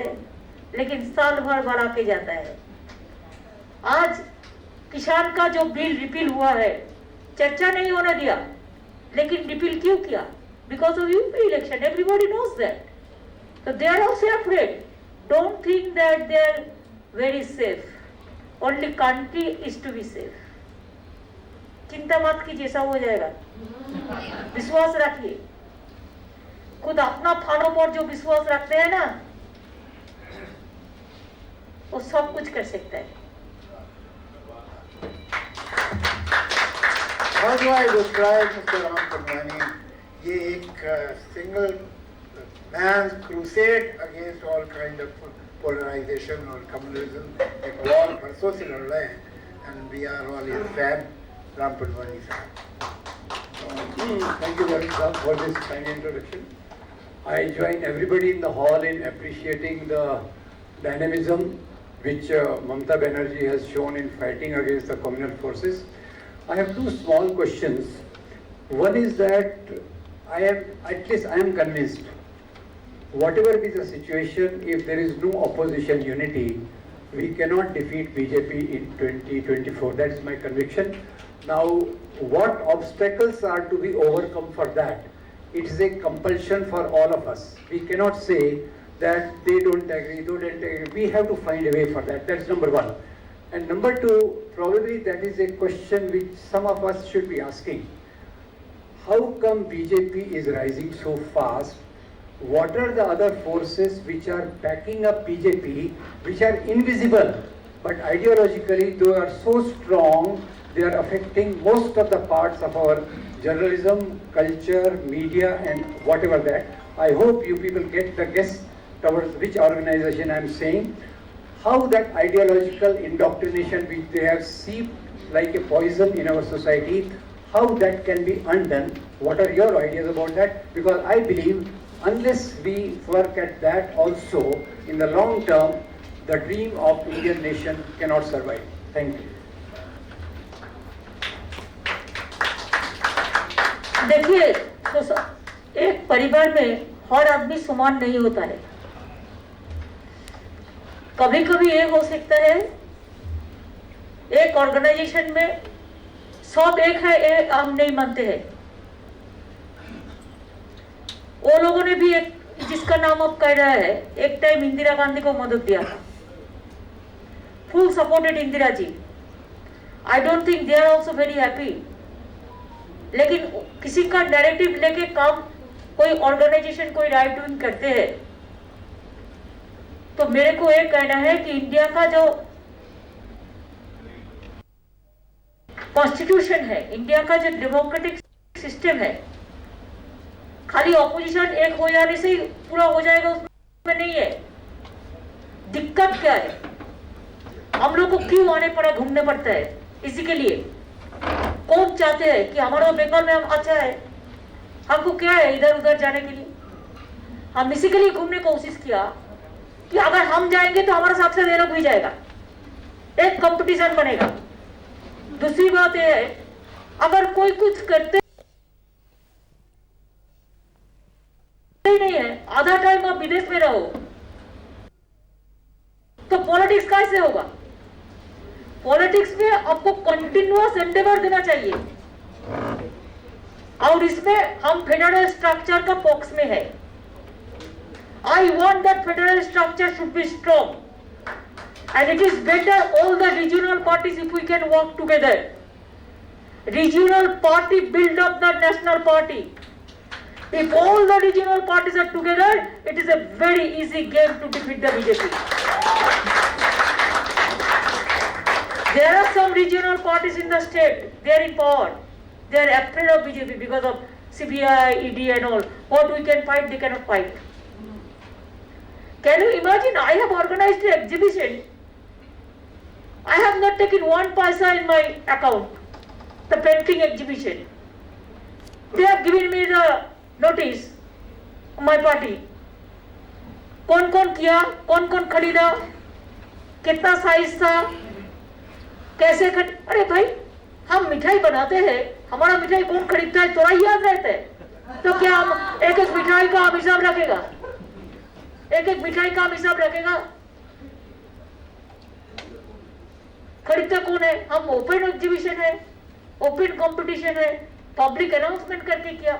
लेकिन साल भर बढ़ा के जाता है. आज किसान का जो बिल रिपील हुआ है, चर्चा नहीं होने दिया, लेकिन रिपील क्यों किया? Because of UP election. Everybody knows that. So they are also afraid. Don't think that they are very safe. Only country is to be safe. चिंता मत कीजिए, सब हो जाएगा. विश्वास रखिए. खुद अपना फानों पर जो विश्वास रखते हैं ना, वो सब कुछ कर सकता है. How do I describe Mr. Ram Pandwani? ये एक single man's crusade against all kind of polarization or communalism. एक war बरसों से लड़ रहे हैं, and we are all his fan, Ram Pandwani साहब. Thank you very much for this kind introduction. I join everybody in the hall in appreciating the dynamism which Mamata Banerjee has shown in fighting against the communal forces. I have two small questions. One is that I am convinced, whatever be the situation, if there is no opposition unity, we cannot defeat BJP in 2024. That is my conviction. Now, what obstacles are to be overcome for that? It is a compulsion for all of us. We cannot say that they don't agree. We have to find a way for that. That's number one. And number two, probably that is a question which some of us should be asking. How come BJP is rising so fast? What are the other forces which are backing up BJP, which are invisible, but ideologically they are so strong, they are affecting most of the parts of our journalism, culture, media, and whatever that. I hope you people get the guess towards which organization I am saying. How that ideological indoctrination which they have seeped like a poison in our society, how that can be undone. What are your ideas about that? Because I believe unless we work at that also, in the long term, the dream of Indian nation cannot survive. Thank you. देखिए, तो एक परिवार में हर आदमी समान नहीं होता है. कभी कभी ये हो सकता है एक ऑर्गेनाइजेशन में सब एक है, एक हम नहीं मानते हैं. वो लोगों ने भी एक, जिसका नाम आप कह रहा है, एक टाइम इंदिरा गांधी को मदद दिया था. Full supported Indira ji. I don't think they are also very happy. लेकिन किसी का नैरेटिव लेके काम, कोई ऑर्गेनाइजेशन कोई राइट डूइंग करते हैं, तो मेरे को ये कहना है कि इंडिया का जो कॉन्स्टिट्यूशन है, इंडिया का जो डेमोक्रेटिक सिस्टम है, खाली ऑपोजिशन एक हो जाने से पूरा हो जाएगा उसमें नहीं है. दिक्कत क्या है? हम लोग को क्यों आने पड़ा, घूमने पड़ता है? इसी के लिए कौन चाहते हैं कि हमारा बंगाल में हम अच्छा है, हमको क्या है इधर उधर जाने के लिए? हम इसी के लिए घूमने की कोशिश किया कि अगर हम जाएंगे तो हमारे साथ से ये लोग भी जाएगा, एक कंपटीशन बनेगा. दूसरी बात यह है, अगर कोई कुछ करते आधा टाइम आप विदेश में रहो तो पॉलिटिक्स कैसे होगा? पॉलिटिक्स में आपको कंटिन्यूअस एंडेवर देना चाहिए और इसमें हम फेडरल स्ट्रक्चर का पॉक्स में है। I want that federal structure should be strong, and it is better all the regional parties if we can work together. Regional party build up the national party. If all the regional parties are together, it is a very easy game to defeat the BJP. There are some regional parties in the state, they are in power. They are afraid of BJP because of CBI, ED and all. What we can fight, they cannot fight. Can you imagine? I have organized an exhibition. I have not taken 1 paisa in my account. The painting exhibition. They have given me the notice. My party. कौन कौन किया, कौन कौन खरीदा, कितना size था, कैसे अरे भाई हम मिठाई बनाते हैं, हमारा मिठाई कौन खरीदता है थोड़ा ही याद रहता है, तो क्या हम एक एक मिठाई का हम हिसाब रखेगा? एक एक मिठाई का हम हिसाब रखेगा? खरीदता कौन है? हम ओपन एग्जीबिशन है, ओपन कंपटीशन है, पब्लिक अनाउंसमेंट करके किया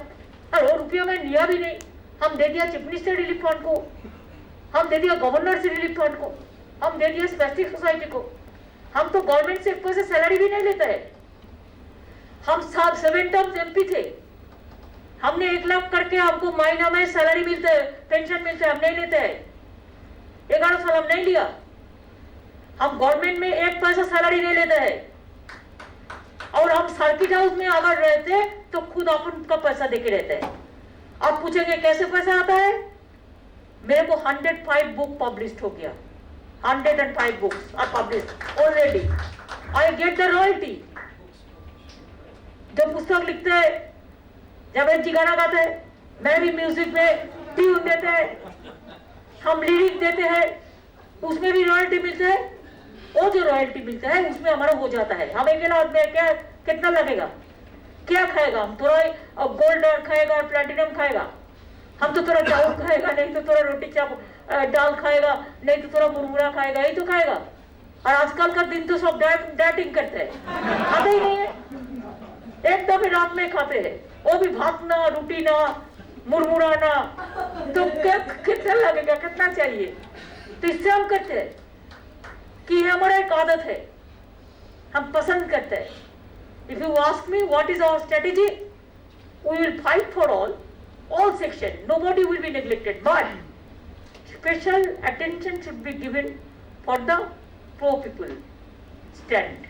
और रुपया में लिया भी नहीं। हम दे दिया चीफ मिनिस्टर रिलीफ फंड को, हम दे दिया गवर्नर से रिलीफ फंड को, हम दे दिया स्पेसिफिक सोसाइटी को। हम तो गवर्नमेंट से एक पैसे सैलरी भी नहीं लेता है। हम 7 टर्म्स एमपी थे, हमने 1 लाख करके हमको महीना में सैलरी मिलता है, पेंशन मिलता है, हम नहीं लेते हैं। 11 साल हम नहीं लिया। हम गवर्नमेंट में 1 पैसा सैलरी नहीं लेते हैं और हम सर्किट हाउस में अगर रहते तो खुद अपन का पैसा देके रहते हैं। आप पूछेंगे कैसे पैसा आता है? मेरे को 105 बुक पब्लिश हो गया। 105 books are published already. I get the royalty. जो पुस्तक लिखते हैं, जावेद जी गाना गाते हैं, मैं भी म्यूजिक में ट्यून देते हैं, हम लिरिक देते हैं, उसमें भी रॉयल्टी मिलते है। वो जो रॉयल्टी मिलता है उसमें हमारा हो जाता है। हम अकेला आदमी क्या कितना लगेगा? क्या खाएगा? हम थोड़ा गोल्ड खाएगा और प्लेटिनम खाएगा। हम तो थोड़ा चावल खाएगा, नहीं तो थोड़ा रोटी दाल खाएगा, नहीं तो थोड़ा मुरमुरा खाएगा, यही तो खाएगा। और आजकल का दिन तो सब डाइटिंग करते हैं, खाते ही नहीं है, एक दफे रात में खाते हैं, वो भी भात ना, रोटी ना, मुरमुरा ना, तो कितना लगेगा, कितना चाहिए? तो इससे हम करते हैं कि ये हमारा एक आदत है, हम पसंद करते हैं। If you ask me what is our strategy, we will fight for all section, nobody will be neglected, but special attention should be given for the poor people stand.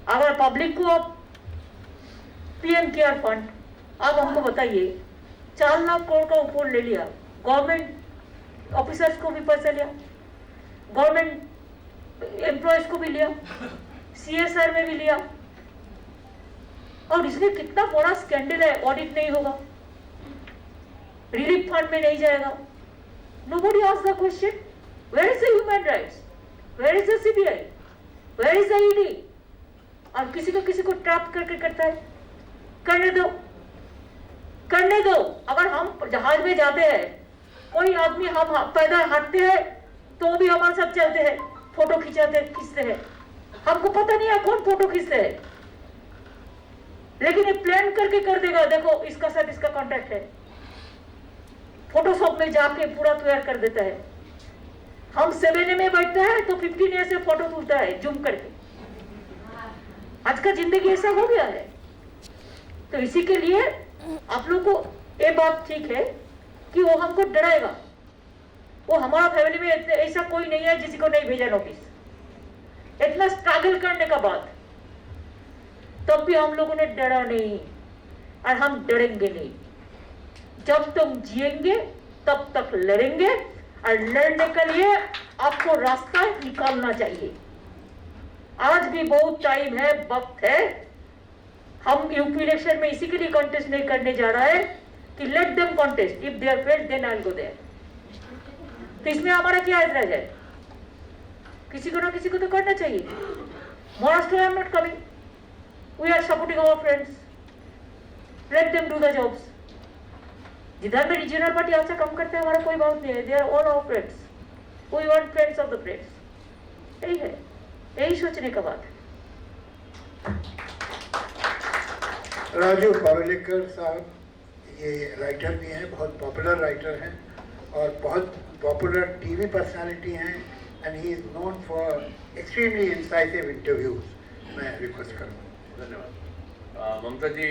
अगर पब्लिक को आप पीएम केयर फंड, आप हमको बताइए 4 लाख करोड़ का ऊपर ले लिया, गवर्नमेंट ऑफिसर्स को भी पैसा लिया, गवर्नमेंट एम्प्लॉयज को भी लिया, सीएसआर में भी लिया, और इसमें कितना बड़ा स्कैंडल है। ऑडिट नहीं होगा, रिलीफ फंड में नहीं जाएगा। Nobody asks the question, where is the human rights? Where is the CBI? Where is the ED? और किसी को ट्रैप करके करता है। करने दो, करने दो। अगर हम जहाज में जाते हैं, कोई आदमी हम पैदल हटते हैं तो भी हमारे साथ चलते हैं, फोटो खींचते हैं। हमको पता नहीं है कौन फोटो खींचते हैं, लेकिन ये प्लान करके कर देगा। देखो इसका साथ इसका कॉन्टैक्ट है, फोटोशॉप में जाके पूरा तैयार कर देता है। हम 7A में बैठते हैं तो 15A से फोटो तुलता है जूम करके। आज का जिंदगी ऐसा हो गया है। तो इसी के लिए आप लोग को ये बात ठीक है कि वो हमको डराएगा। वो हमारा फैमिली में ऐसा कोई नहीं है जिसी को नहीं भेजा नोटिस। इतना स्ट्रगल करने का बाद तब भी हम लोगों ने डरा नहीं, और हम डरेंगे नहीं। जब तुम जिएंगे तब तक लड़ेंगे, और लड़ने के लिए आपको रास्ता निकालना चाहिए। आज भी बहुत टाइम है, वक्त है। हम यूपी इलेक्शन में इसी के लिए कॉन्टेस्ट नहीं करने जा रहा है कि let them contest, if they are failed then I will go there. तो इसमें हमारा क्या ऐतराज है? किसी को ना किसी को तो करना चाहिए। Maharashtra I am not coming, we are supporting our friends, let them do the jobs. जिधर में रीजनल पार्टी आपसे कम करते हैं हमारा कोई बात नहीं है, they are all our friends, we want friends of the friends. यही है, यही सोचने का बात है। राजू पावलेकर साहब ये राइटर भी हैं, बहुत पॉपुलर राइटर हैं और बहुत पॉपुलर टीवी पर्सनालिटी हैं and he is known for extremely incisive interviews. मैं रिक्वेस्ट करूँगा। धन्यवाद। ममता जी,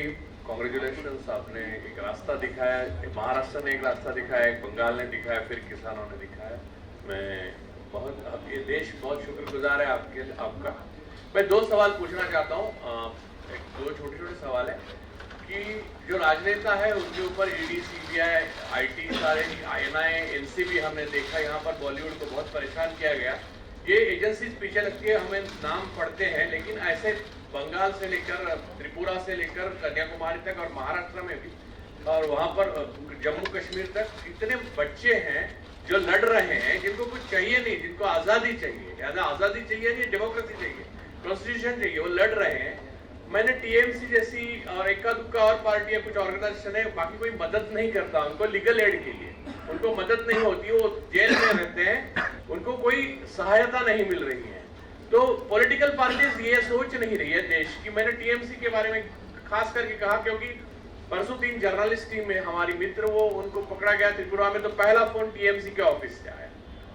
कॉन्ग्रेचुलेशंस, आपने एक रास्ता दिखाया, महाराष्ट्र ने एक रास्ता दिखाया, एक बंगाल ने दिखाया, फिर किसानों ने दिखाया। मैं बहुत, अब ये देश बहुत शुक्रगुजार है आपका। मैं दो सवाल पूछना चाहता हूँ, दो छोटे छोटे सवाल है कि जो राजनेता है उनके ऊपर ईडी, सीबीआई, आईटी, सारे INI, एनसीबी हमने देखा, यहाँ पर बॉलीवुड को बहुत परेशान किया गया। ये एजेंसीज पीछे लगती है, हमें नाम पढ़ते हैं, लेकिन ऐसे बंगाल से लेकर त्रिपुरा से लेकर कन्याकुमारी तक और महाराष्ट्र में भी और वहाँ पर जम्मू कश्मीर तक इतने बच्चे हैं जो लड़ रहे हैं, जिनको कुछ चाहिए नहीं, जिनको आज़ादी चाहिए, आज़ादी चाहिए नहीं, डेमोक्रेसी चाहिए, कॉन्स्टिट्यूशन चाहिए, वो लड़ रहे हैं। मैंने टीएमसी जैसी और इक्का दुक्का और पार्टी या कुछ ऑर्गेनाइजेशन है, बाकी कोई मदद नहीं करता उनको लीगल एड के लिए, उनको मदद नहीं होती, वो जेल में रहते हैं, उनको कोई सहायता नहीं मिल रही है। तो पॉलिटिकल पार्टीज ये सोच नहीं रही है देश की। मैंने टीएमसी के बारे में खास करके कहा क्योंकि परसों 3 जर्नलिस्ट टीम में हमारी मित्र, वो उनको पकड़ा गया त्रिपुरा में, तो पहला फोन टीएमसी के ऑफिस से आया।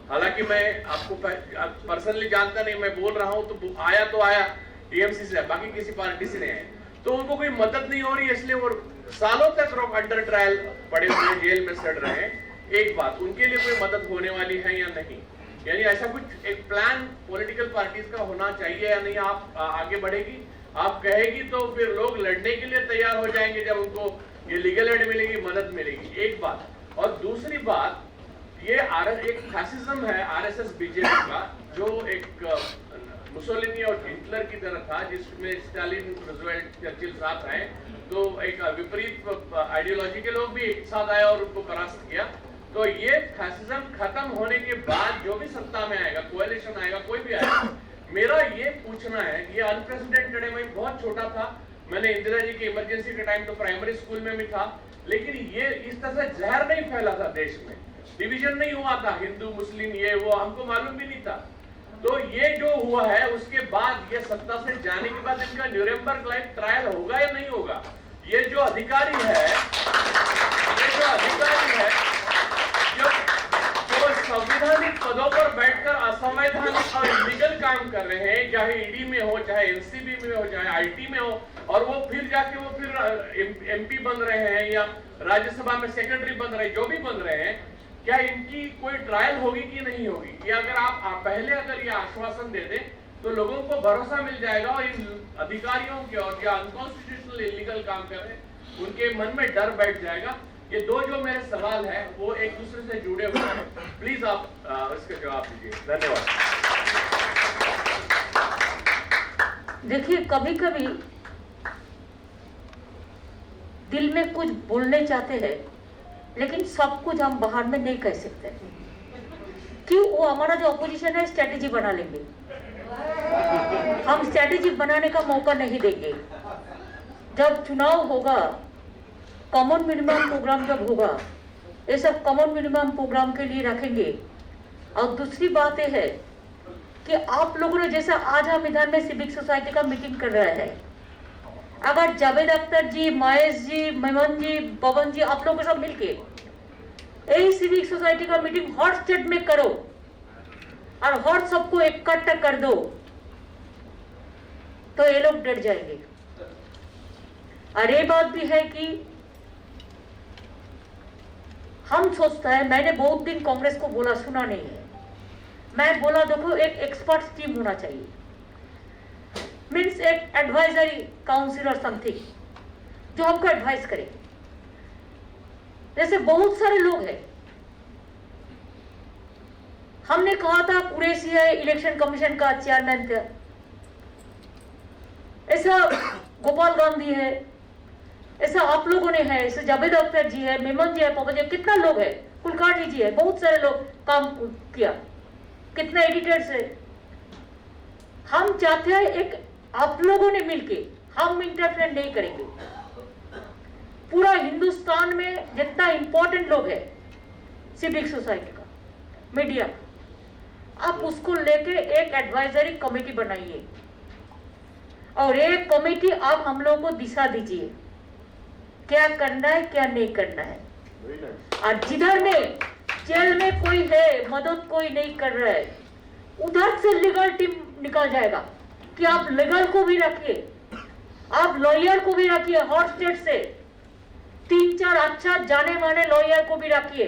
हालांकि मैं आपको पर्सनली जानता नहीं, मैं बोल रहा हूँ तो आया तो आया टीएमसी से, बाकी किसी पार्टी से नहीं है। तो उनको कोई मदद नहीं हो रही है, इसलिए वो सालों तक अंडर ट्रायल पड़े हुए जेल में सड़ रहे हैं। एक बात, उनके लिए कोई मदद होने वाली है या नहीं, यानी ऐसा कुछ एक प्लान पॉलिटिकल पार्टीज का होना चाहिए या नहीं। आप आगे बढ़ेगी, आप कहेगी तो फिर लोग लड़ने के लिए तैयार हो जाएंगे जब उनको ये लीगल एड मिलेगी, मदद मिलेगी। एक बात, और दूसरी बात, ये एक फैसिज्म है आरएसएस बीजेपी का, जो एक मुसोलिनी और हिटलर की तरह था, जिसमें स्टालिन, रूजवेल्ट, चर्चिल साथ आए, तो एक विपरीत आइडियोलॉजी के लोग भी एक साथ आए और उनको परास्त किया। तो ये फैसिज्म खत्म होने के बाद जो भी सत्ता में आएगा, कोएलिशन आएगा, कोई भी आएगा, मेरा ये पूछना है, ये अनप्रेसिडेंटेड है। मैं बहुत छोटा था, मैंने इंदिरा जी के इमरजेंसी के टाइम तो प्राइमरी स्कूल में भी था, लेकिन ये इस तरह से जहर नहीं फैला था देश में, डिवीजन नहीं हुआ था हिंदू मुस्लिम ये वो, हमको मालूम भी नहीं था। तो ये जो हुआ है उसके बाद, ये सत्ता से जाने के बाद इनका न्यूरेमबर्ग लाइक ट्रायल होगा या नहीं होगा? ये जो अधिकारी है, जो संवैधानिक पदों पर बैठकर असंवैधानिक और इलीगल काम कर रहे हैं, चाहे ईडी में हो, चाहे एनसीबी में हो, चाहे आईटी में हो, और वो फिर जाके वो फिर एमपी बन रहे हैं या राज्यसभा में सेक्रेटरी बन रहे हैं, जो भी बन रहे हैं, क्या इनकी कोई ट्रायल होगी कि नहीं होगी? ये अगर आप पहले अगर ये आश्वासन दे दें तो लोगों को भरोसा मिल जाएगा, और इन अधिकारियों के और जो अनकॉन्स्टिट्यूशनल इलीगल काम कर रहे हैं उनके मन में डर बैठ जाएगा। ये दो जो मेरे सवाल हैं वो एक दूसरे से जुड़े हुए हैं, प्लीज आप इसका जवाब दीजिए। धन्यवाद। देखिए, कभी कभी दिल में कुछ बोलने चाहते हैं, लेकिन सब कुछ हम बाहर में नहीं कह सकते। क्यों? वो हमारा जो अपोजिशन है स्ट्रेटेजी बना लेंगे, हम स्ट्रेटेजी बनाने का मौका नहीं देंगे। जब चुनाव होगा, कॉमन मिनिमम प्रोग्राम जब होगा, ये सब कॉमन मिनिमम प्रोग्राम के लिए रखेंगे। और दूसरी बात यह है कि आप लोगों ने, जैसा आज हम इधर में सिविक सोसाइटी का मीटिंग कर रहे हैं, अगर जावेद अख्तर जी, महेश जी, मेमन जी, पवन जी, आप लोग सब मिलके यही सिविक सोसाइटी का मीटिंग हर स्टेट में करो और हर सबको इकट्ठा कर दो, तो ये लोग डर जाएंगे। और ये बात भी है कि हम सोचते हैं, मैंने बहुत दिन कांग्रेस को बोला, सुना नहीं है। मैं बोला देखो, एक एक्सपर्ट टीम होना चाहिए, मीन्स एक एडवाइजरी काउंसिल और समथिंग जो हमको एडवाइस करे। जैसे बहुत सारे लोग हैं, हमने कहा था कुरैशी है इलेक्शन कमीशन का चेयरमैन था, ऐसा गोपाल गांधी है, ऐसा आप लोगों ने है, ऐसे जावेद अख्तर जी है, मेमन जी है, पवन जी, कितना लोग है, कुलकर्णी जी है, बहुत सारे लोग काम किया, कितना एडिटर्स है। हम चाहते हैं एक आप लोगों ने मिलके, हम इंटरफेयर नहीं करेंगे, पूरा हिंदुस्तान में जितना इंपॉर्टेंट लोग है सिविक सोसाइटी का, मीडिया, आप उसको लेके एक एडवाइजरी कमेटी बनाइए और एक कमेटी आप हम लोगों को दिशा दीजिए क्या करना है क्या नहीं करना है। और जिधर में जेल में कोई है, मदद कोई नहीं कर रहा है, उधर से लीगल टीम निकल जाएगा कि आप लीगल को भी रखिए, आप लॉयर को भी रखिए, हर स्टेट से 3-4 अच्छा जाने माने लॉयर को भी रखिए।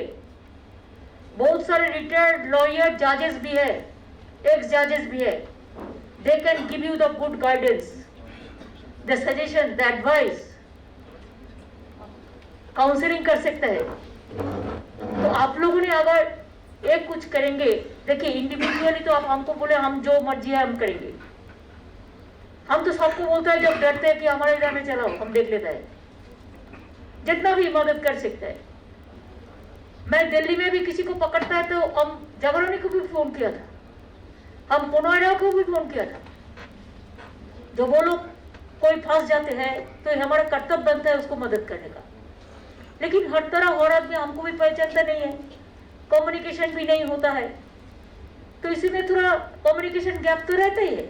बहुत सारे रिटायर्ड लॉयर जजेस भी है, एक्स जजेस भी है, they can give you the good guidance, the suggestion, the advice, counselling कर सकते हैं। तो आप लोगों ने अगर एक कुछ करेंगे, देखिए इंडिविजुअली तो आप हमको बोले हम जो मर्जी है हम करेंगे, हम तो सबको बोलता है जब डरते हैं कि हमारे इधर में चलाओ, हम देख लेता है, जितना भी मदद कर सकता है। मैं दिल्ली में भी किसी को पकड़ता है तो हम जागरणी को भी फोन किया था, हम पुनौरा को भी फोन किया था। जो वो लोग कोई फंस जाते हैं तो हमारा कर्तव्य बनता है उसको मदद करने का, लेकिन हर तरह हर आदमी हमको भी पहचानता नहीं है, कम्युनिकेशन भी नहीं होता है, तो इसी में थोड़ा कम्युनिकेशन गैप तो रहता ही है।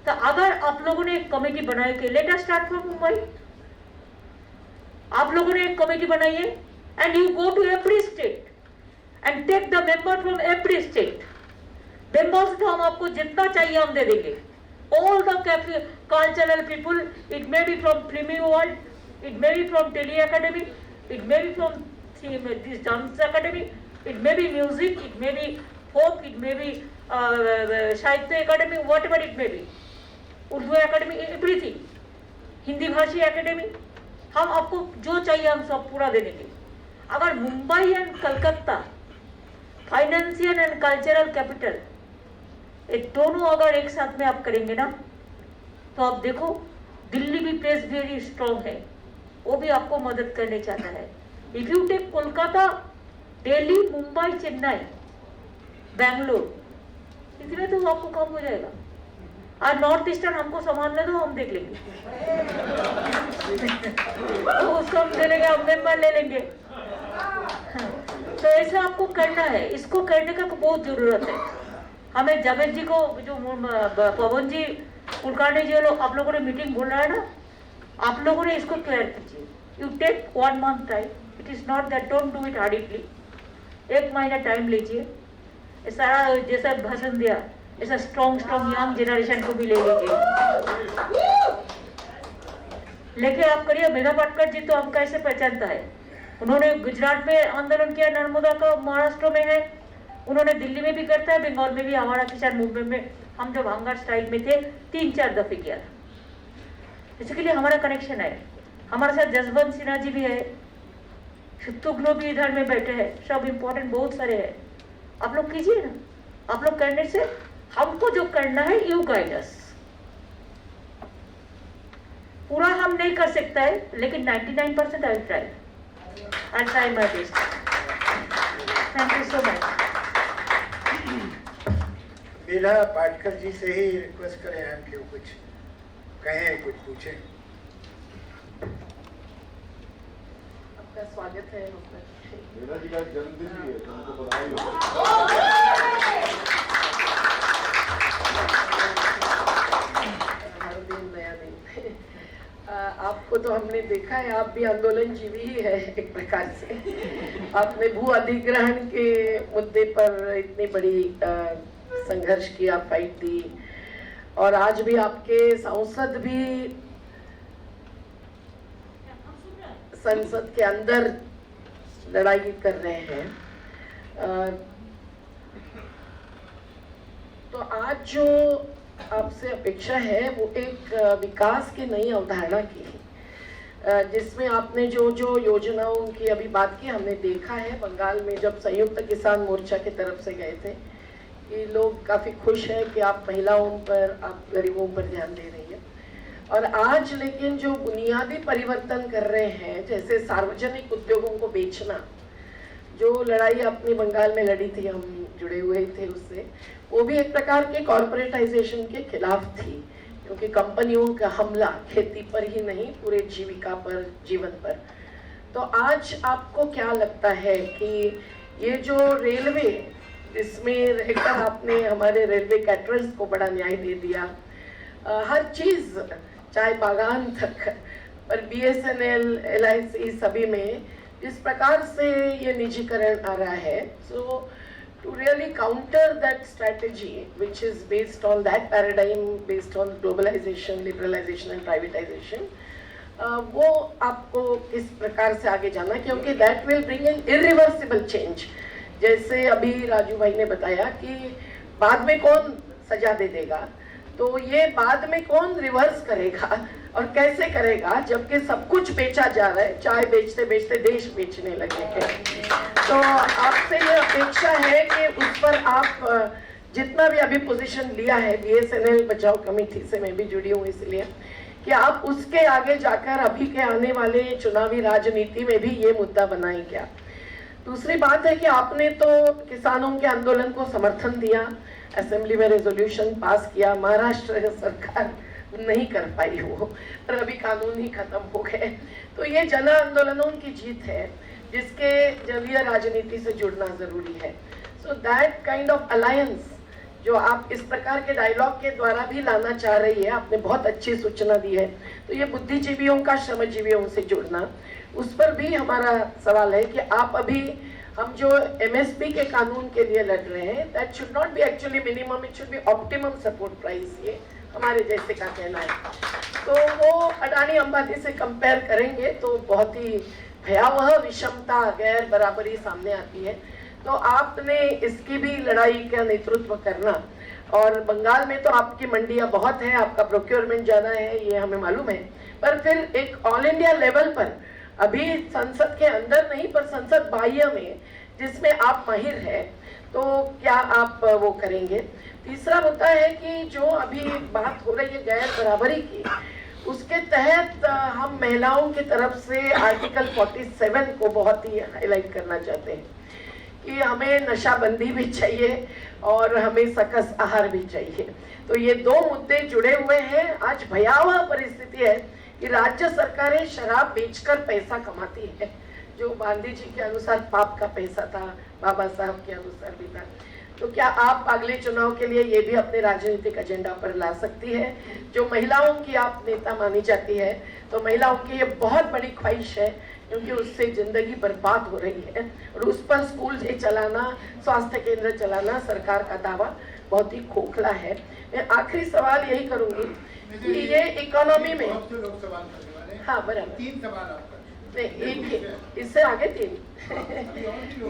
तो अगर आप लोगों ने एक कमेटी बनाई के let us start from Mumbai, आप लोगों ने एक कमेटी बनाई है and you go to every state and take the member from every state. Members तो हम आपको जितना चाहिए हम दे देंगे। All the cultural people, it may be from Filmy World, it may be from Tele Academy, it may be from this dance academy, it may be music, it may be folk, it may be Sahitya Academy, whatever it may be, Urdu Academy, everything, Hindi भाषी academy, हम आपको जो चाहिए हम सब पूरा दे देंगे। अगर Mumbai and Calcutta financial and cultural capital ये दोनों अगर एक साथ में आप करेंगे ना, तो आप देखो दिल्ली भी प्लेस वेरी स्ट्रॉन्ग है, वो भी आपको मदद करने चाहता है। If you take Kolkata, Delhi, Mumbai, Chennai, Bangalore, इसमें तो आपको काम हो जाएगा। और नॉर्थ ईस्टर्न हमको संभालने दो, हम देख लेंगे तो उसको हम दे लेंगे, हम मेंबर ले लेंगे। तो ऐसा आपको करना है, इसको करने का बहुत जरूरत है। हमें जावेद जी को, जो पवन जी कुलकर्णी जी लोग, आप लोगों ने मीटिंग बोल रहा है ना, आप लोगों ने इसको क्लियर कीजिए। You take 1 month time, it is not that, don't do it hardly. 1 महीना टाइम लीजिए, सारा जैसा भाषण दिया ऐसा स्ट्रॉन्ग यंग जनरेशन को भी ले लीजिए, लेके आप करिए। मेधा पाटकर जी तो हम कैसे पहचानता है, उन्होंने गुजरात में आंदोलन किया, नर्मदा का महाराष्ट्र में है, उन्होंने दिल्ली में भी करता है, बंगाल में भी। हमारा किसान मूवमेंट में हम जब हंगर स्ट्राइक में थे 3-4 दफे किया था, इसके लिए हमारा कनेक्शन है। हमारे साथ जसवंत सिन्हा जी भी है, शुतुघ्नो भी इधर में बैठे हैं, सब इम्पोर्टेंट बहुत सारे हैं। आप लोग कीजिए ना, आप लोग करने से हमको जो करना है यू गाइड अस। पूरा हम नहीं कर सकता है, लेकिन 99% I try my best. Thank you so much. Medha Patkar ji से ही रिक्वेस्ट करें हम कि वो कुछ कहें, कुछ पूछें। आपका स्वागत है। मेधा जी का जन्मदिन भी है, तुमको बधाई हो। नया दिन आपको तो हमने देखा है, आप भी आंदोलनजीवी ही है एक प्रकार से। आपने भू अधिग्रहण के मुद्दे पर इतनी बड़ी संघर्ष किया, फाइट दी, और आज भी आपके सांसद भी संसद के अंदर लड़ाई कर रहे हैं। तो आज जो आपसे अपेक्षा है वो एक विकास की नई अवधारणा की है, जिसमें आपने जो जो योजनाओं की अभी बात की, हमने देखा है बंगाल में जब संयुक्त किसान मोर्चा की तरफ से गए थे कि लोग काफ़ी खुश हैं कि आप महिलाओं पर, आप गरीबों पर ध्यान दे रही है। और आज लेकिन जो बुनियादी परिवर्तन कर रहे हैं, जैसे सार्वजनिक उद्योगों को बेचना, जो लड़ाई आपने बंगाल में लड़ी थी, हम जुड़े हुए थे उससे, वो भी एक प्रकार के कॉर्पोरेटाइजेशन के खिलाफ थी, क्योंकि कंपनियों का हमला खेती पर ही नहीं, पूरे जीविका पर, जीवन पर। तो आज आपको क्या लगता है कि ये जो रेलवे, इसमें रहकर आपने हमारे रेलवे कैटरर्स को बड़ा न्याय दे दिया, हर चीज़ चाहे बागान तक, पर BSNL, LIC सभी में जिस प्रकार से ये निजीकरण आ रहा है, सो to really counter that strategy which is based on that paradigm, based on globalization, liberalization and privatization, वो आपको किस प्रकार से आगे जाना, क्योंकि that will bring an irreversible change। जैसे अभी राजू भाई ने बताया कि बाद में कौन सजा दे देगा, तो ये बाद में कौन रिवर्स करेगा और कैसे करेगा, जबकि सब कुछ बेचा जा रहा है, चाय बेचते बेचते देश बेचने लगे हैं। तो आपसे ये अपेक्षा है कि उस पर आप जितना भी अभी पोजीशन लिया है, BSNL बचाओ कमेटी से मैं भी जुड़ी हूँ, इसलिए कि आप उसके आगे जाकर अभी के आने वाले चुनावी राजनीति में भी ये मुद्दा बनाएं क्या। दूसरी बात है कि आपने तो किसानों के आंदोलन को समर्थन दिया, असेंबली में रेजोल्यूशन पास किया, महाराष्ट्र सरकार नहीं कर पाई वो, पर अभी कानून ही खत्म हो गए। तो ये जन आंदोलनों की जीत है जिसके जरिए राजनीति से जुड़ना जरूरी है। So that kind of alliance जो आप इस प्रकार के डायलॉग के द्वारा भी लाना चाह रही है, आपने बहुत अच्छी सूचना दी है। तो ये बुद्धिजीवियों का श्रमजीवियों से जुड़ना, उस पर भी हमारा सवाल है कि आप अभी हम जो MSP के कानून के लिए लड़ रहे हैं, that should not be actually minimum, it should be optimum support price, ये हमारे जैसे का कहना है। तो वो अडानी अंबानी से कंपेयर करेंगे तो बहुत ही भयावह विषमता, गैर बराबरी सामने आती है। तो आपने इसकी भी लड़ाई का नेतृत्व करना, और बंगाल में तो आपकी मंडियां बहुत है, आपका प्रोक्योरमेंट ज़्यादा है, ये हमें मालूम है, पर फिर एक ऑल इंडिया लेवल पर अभी संसद के अंदर नहीं पर संसद बाह्य में जिसमें आप माहिर है, तो क्या आप वो करेंगे। तीसरा मुद्दा है कि जो अभी बात हो रही है गैर बराबरी की, उसके तहत हम महिलाओं की तरफ से आर्टिकल 47 को बहुत ही हाईलाइट करना चाहते हैं कि हमें नशाबंदी भी चाहिए और हमें सकस आहार भी चाहिए। तो ये दो मुद्दे जुड़े हुए हैं। आज भयावह परिस्थिति है कि राज्य सरकारें शराब बेचकर पैसा कमाती है, जो गांधी जी के अनुसार पाप का पैसा था, बाबा साहब के अनुसार भी था। तो क्या आप अगले चुनाव के लिए ये भी अपने राजनीतिक एजेंडा पर ला सकती है। जो महिलाओं की आप नेता मानी जाती है, तो महिलाओं की ये बहुत बड़ी ख्वाहिश है, क्योंकि उससे जिंदगी बर्बाद हो रही है, और उस पर स्कूल चलाना, स्वास्थ्य केंद्र चलाना सरकार का दावा बहुत ही खोखला है। मैं आखिरी सवाल यही करूंगी कि ये इकोनॉमी में, हाँ बराबर, 3 सवाल आपका, नहीं एक ही, इससे आगे 3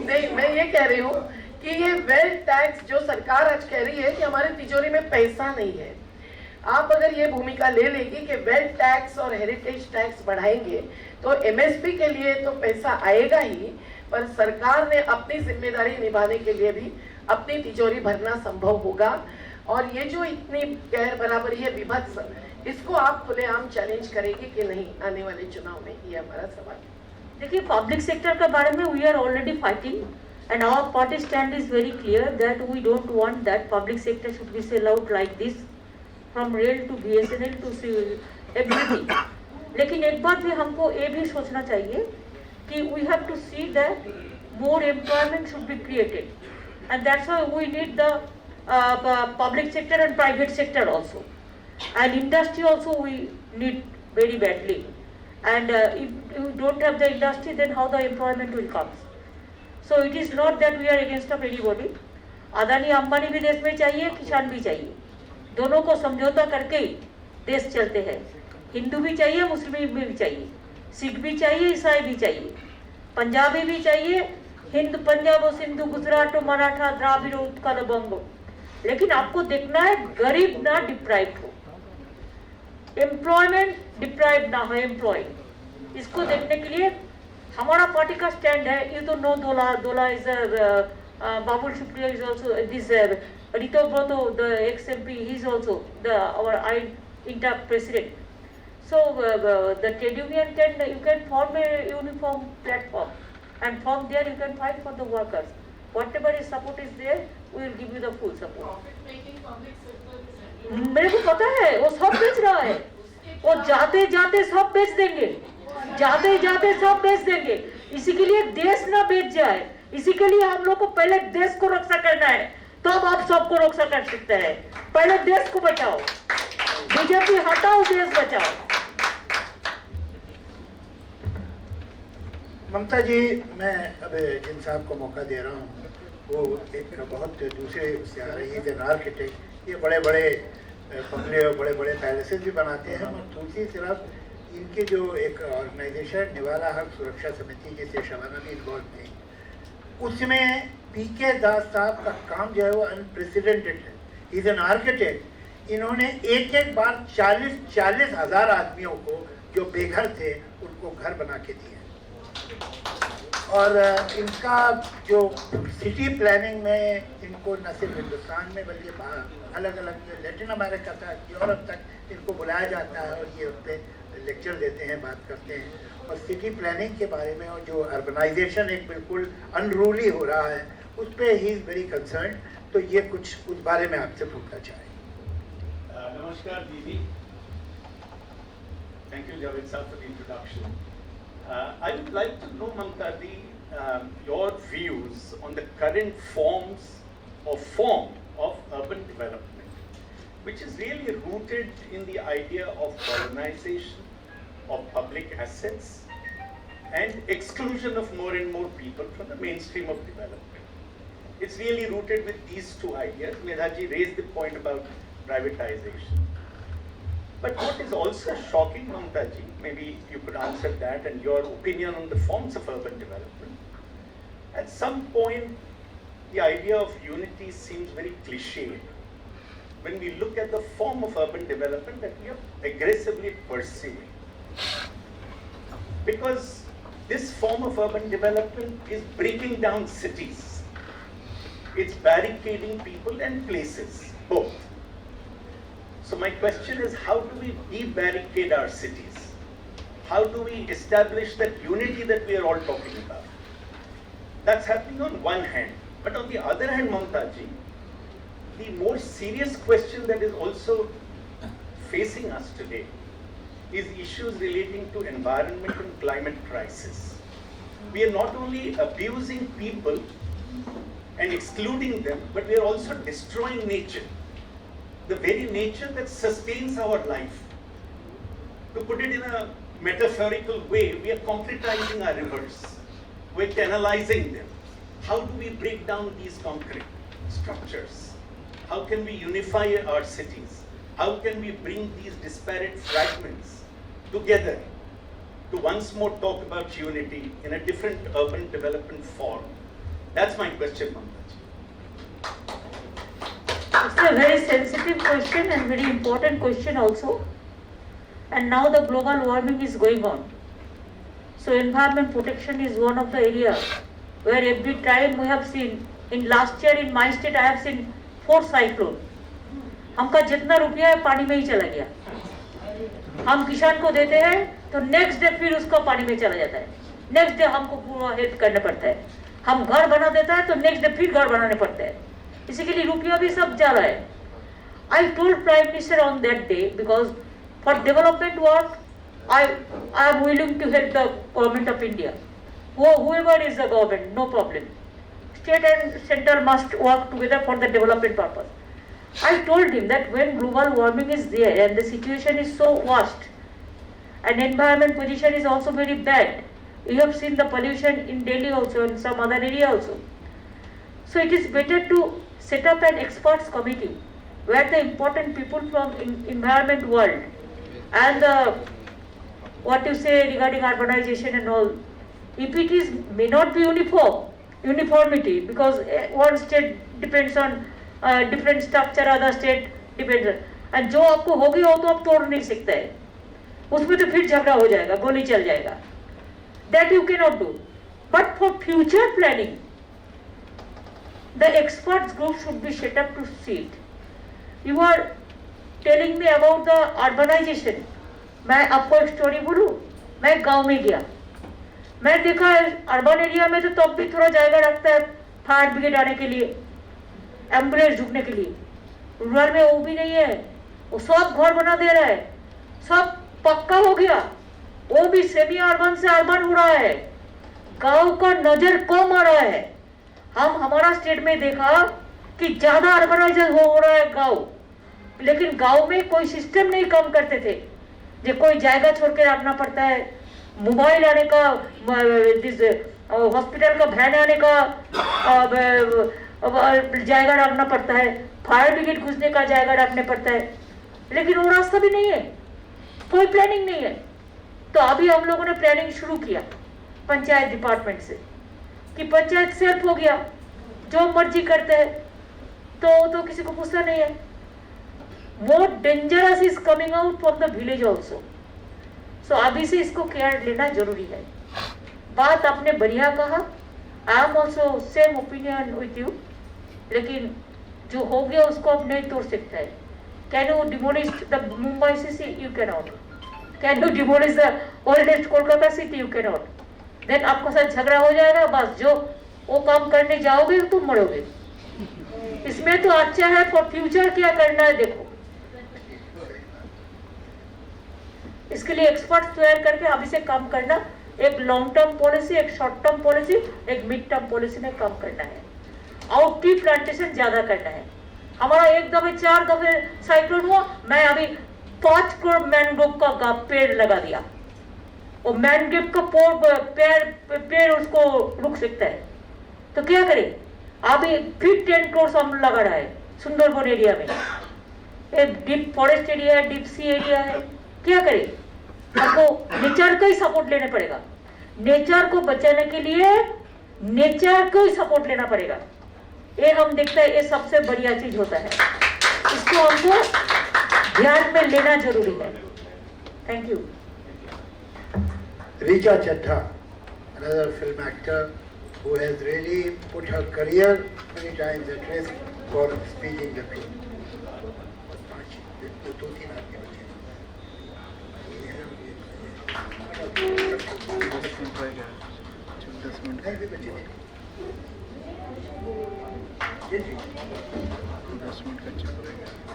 नहीं, मैं ये कह रही हूँ कि ये वेल्थ टैक्स जो सरकार आज कह रही है कि हमारे तिजोरी में पैसा नहीं है, आप अगर ये भूमिका ले लेगी कि वेल्थ टैक्स और हेरिटेज टैक्स बढ़ाएंगे तो MSP के लिए तो पैसा आएगा ही, पर सरकार ने अपनी जिम्मेदारी निभाने के लिए भी अपनी तिजोरी भरना संभव होगा। और ये जो इतनी गैर बराबरी है, विभत्स, इसको आप खुलेआम चैलेंज करेगी कि नहीं आने वाले चुनाव में, ये हमारा सवाल है। देखिए, पब्लिक सेक्टर के बारे में we are already fighting and our party stand is very clear that we don't want that public sector should be sell out like this from rail to BSNL to everything। लेकिन एक बात भी हमको ये भी सोचना चाहिए कि we have to see that more employment should be created and that's why we need the public sector and private sector also, and industry also we need very badly, and if you don't have the industry then how the employment will come। So it is not that we are against of anybody। Adani Ambani भी देश में चाहिए, किसान भी चाहिए, दोनों को समझौता करके ही देश चलते हैं। हिंदू भी चाहिए, मुस्लिम भी चाहिए, सिख भी चाहिए, ईसाई भी चाहिए, पंजाबी भी चाहिए, हिंद पंजाब सिंधु गुजरात मराठा द्राविड़ उत्कल बंग। लेकिन आपको देखना है गरीब ना डिप्राइव हो, एम्प्लॉयमेंट डिप्राइव ना हो एम्प्लॉय। इसको देखने के लिए हमारा पार्टी का स्टैंड है। यू तो know Dola is Babul Supriyo is also this Rito Brato the ex MP he is also the our INTA president। So the trade union you can form a uniform platform and from there you can fight for the workers। Whatever is support is there, we will give you the full support। Profit making public sector is मेरे को पता है वो सब बेच रहा है, वो जाते जाते सब बेच देंगे, जाते जाते सब बेच देंगे। इसी के लिए देश ना बेच जाए, इसी के लिए हम लोग को पहले देश को रक्षा करना है, तब आप सबको रक्षा कर सकते हैं। पहले देश को बचाओ, बीजेपी हटाओ, देश बचाओ। ममता जी, मैं अब जिन साहब को मौका दे रहा हूँ, वो एक बहुत दूसरे से आ रही है, जन आर्किटेक्ट, ये बड़े बड़े बंगले और बड़े बड़े पैलेसेस भी बनाते हैं। और दूसरी तरफ इनके जो एक ऑर्गेनाइजेशन निवाला हक सुरक्षा समिति, जिससे शबाना भी इन्वॉल्व थी, उसमें पीके दास साहब का काम जो है वो अनप्रेसिडेंटेड है। Is an architect. इन्होंने एक एक बार 40 हज़ार आदमियों को जो बेघर थे उनको घर बना के दिए। और इनका जो सिटी प्लानिंग में इनको न सिर्फ हिंदुस्तान में बल्कि अलग अलग लैटिन अमेरिका तक, यूरोप तक इनको बुलाया जाता है और ये उस पर लेक्चर देते हैं, बात करते हैं। और सिटी प्लानिंग के बारे में और जो अर्बनाइजेशन एक बिल्कुल अनरूली हो रहा है उस पर ही इज़ वेरी कंसर्न। तो ये कुछ उस बारे में आपसे पूछना चाहें। नमस्कार दीदी, थैंक यू जावेद साहब for the introduction. I would like to know, Mamta Di, your views on the current form of urban development, which is really rooted in the idea of colonization of public assets and exclusion of more and more people from the mainstream of development. It's really rooted with these two ideas. Medhaji raised the point about privatization. But what is also shocking, Mamta ji, maybe you could answer that and your opinion on the forms of urban development. At some point, the idea of unity seems very cliched when we look at the form of urban development that we are aggressively pursuing. Because this form of urban development is breaking down cities. It's barricading people and places, both. So my question is, how do we de-barricade our cities? How do we establish that unity that we are all talking about? That's happening on one hand. But on the other hand, Mamta ji, the more serious question that is also facing us today is issues relating to environment and climate crisis. We are not only abusing people and excluding them, but we are also destroying nature. The very nature that sustains our life. To put it in a metaphorical way, we are concretizing our rivers. We're canalizing them. How do we break down these concrete structures? How can we unify our cities? How can we bring these disparate fragments together to once more talk about unity in a different urban development form? That's my question, Mamta ji. It's a very sensitive question and very important question also. And now the global warming is going on. So environment protection is one of the areas where every time we have seen, in last year in my state I have seen 4 cyclones. हमका जितना रुपया है पानी में ही चला गया। हम किसान को देते हैं तो नेक्स्ट डे फिर उसका पानी में चला जाता है, नेक्स्ट डे हमको पूरा हेल्प करना पड़ता है। हम घर बना देता है तो नेक्स्ट डे फिर घर बनाने पड़ते हैं। इसी के लिए रुपया भी सब जा रहा है। I told Prime Minister on that day, because for development work, I am willing to help the government of India. Whoever is the government, no problem. State and center must work together for the development purpose. I told him that when global warming is there and the situation is so worst, and environment position is also very bad. You have seen the pollution in Delhi also and some other area also. So it is better to set up an experts committee where the important people from environment world and what you say regarding urbanization and all, if it is may not be uniformity, because one state depends on different structure, other state depends on, and जो आपको हो गया हो तो आप तोड़ नहीं सकते हैं, उसमें तो फिर झगड़ा हो जाएगा, गोली चल जाएगा. That you cannot do. But for future planning, the experts group should be set up to see it. You are telling me about the urbanization. मैं आपको एक स्टोरी बोलूं. मैं गांव में गया, मैं देखा अर्बन एरिया में तो तब भी थोड़ा जाएगा रखता है फायर ब्रिगेड आने के लिए, एम्बुलेंस ढूंढने के लिए. रूरल में वो भी नहीं है. वो सब घर बना दे रहा है, सब पक्का हो गया, वो भी सेमी अर्बन से अर्बन हो रहा है, गांव का नजर कम आ रहा है। हम हमारा स्टेट में देखा कि ज्यादा अर्बनाइज हो रहा है गांव, लेकिन गांव में कोई सिस्टम नहीं काम करते थे, जो कोई जायगा छोड़ के रखना पड़ता है, मोबाइल आने का, हॉस्पिटल का वैन आने का जायगा रखना पड़ता है, फायर ब्रिगेड घुसने का जायगा रखने पड़ता है, लेकिन वो रास्ता भी नहीं है, कोई प्लानिंग नहीं है। तो अभी हम लोगों ने प्लानिंग शुरू किया पंचायत डिपार्टमेंट से कि पंचायत सेल्फ हो गया, जो मर्जी करते हैं, तो किसी को पूछना नहीं है। More dangerous is coming out from the village also. So अभी से इसको केयर लेना जरूरी है। बात आपने बढ़िया कहा, I am also same opinion with you, लेकिन जो हो गया उसको अब नहीं तोड़ सकता है। Can you demolish the Mumbai city? You cannot. Can you demolish the oldest Kolkata city? You cannot. Then आपको साथ झगड़ा हो जाएगा, बस जो वो काम करने जाओगे तुम मरोगे। इसमें तो अच्छा है फॉर फ्यूचर क्या करना है देखो। इसके लिए एक्सपर्ट तैयार करके अभी से काम करना, एक लॉन्ग टर्म पॉलिसी, एक शॉर्ट टर्म पॉलिसी, एक मिड टर्म पॉलिसी में काम करना है। और ट्री प्लांटेशन ज्यादा करना है। हमारा एक दफे 4 दफे साइक्लोन हुआ, मैं अभी 5 करोड़ मैनग्रोव का पेड़ लगा दिया। वो मैनग्रोव का पेड़ उसको रुक सकता है, तो क्या करें? अभी फिर 10 करोड़ हम लगा रहा है सुंदरबन एरिया में। एक डीप फॉरेस्ट एरिया है, डीप सी एरिया है, क्या करें? हमको नेचर का ही सपोर्ट लेना पड़ेगा। नेचर को बचाने के लिए नेचर को ही सपोर्ट लेना पड़ेगा। ये हम देखते हैं, ये सबसे बढ़िया चीज होता है, इसको हमको ध्यान में लेना जरूरी है। Thank you. Richa Chadha, another film actor who has really put her career many times at risk for speaking the truth.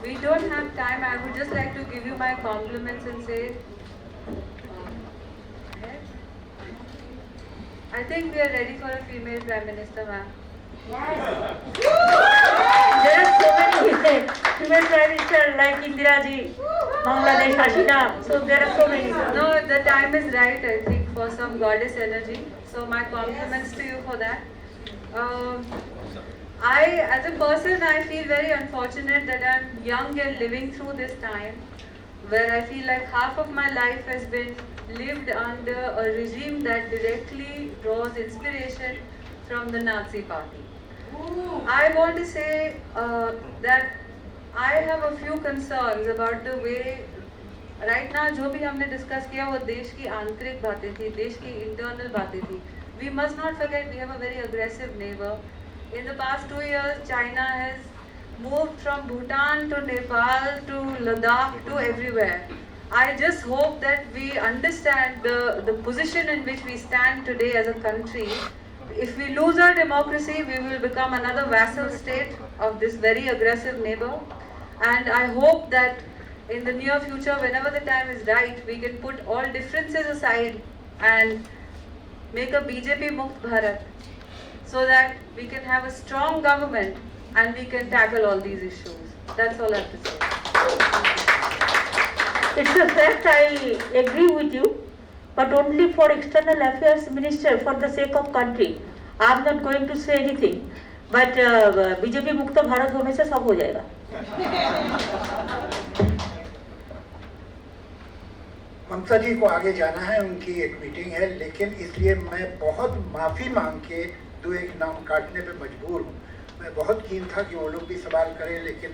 We don't have time. I would just like to give you my compliments and say, I think we are ready for a female Prime Minister, ma'am. Yes. There are so many female Prime Minister like Indira ji, Bangladesh, Hasina. So there are so many. No, the time is right, I think, for some goddess energy. So my compliments to you for that. As a person, I feel very unfortunate that I'm young and living through this time where I feel like half of my life has been lived under a regime that directly draws inspiration from the Nazi party. I want to say that I have a few concerns about the way right now जो भी हमने discuss किया वो देश की आंतरिक बातें थी, देश की इंटरनल बातें थी. We must not forget we have a very aggressive neighbor. In the past 2 years, China has moved from Bhutan to Nepal to Ladakh to everywhere. I just hope that we understand the position in which we stand today as a country. If we lose our democracy, we will become another vassal state of this very aggressive neighbor. And I hope that in the near future, whenever the time is right, we can put all differences aside and make a BJP Mukt Bharat so that we can have a strong government and we can tackle all these issues. That's all I have to say. It's a fact, I agree with you, but only for External Affairs Minister, for the sake of country. I am not going to say anything, but BJP मुक्त भारत होने से सब हो जाएगा. ममता जी को आगे जाना है, उनकी एक मीटिंग है, लेकिन इसलिए मैं बहुत माफ़ी मांग के 2-1 नाम काटने पे मजबूर हूँ. मैं बहुत कीन था कि वो लोग भी सवाल करें, लेकिन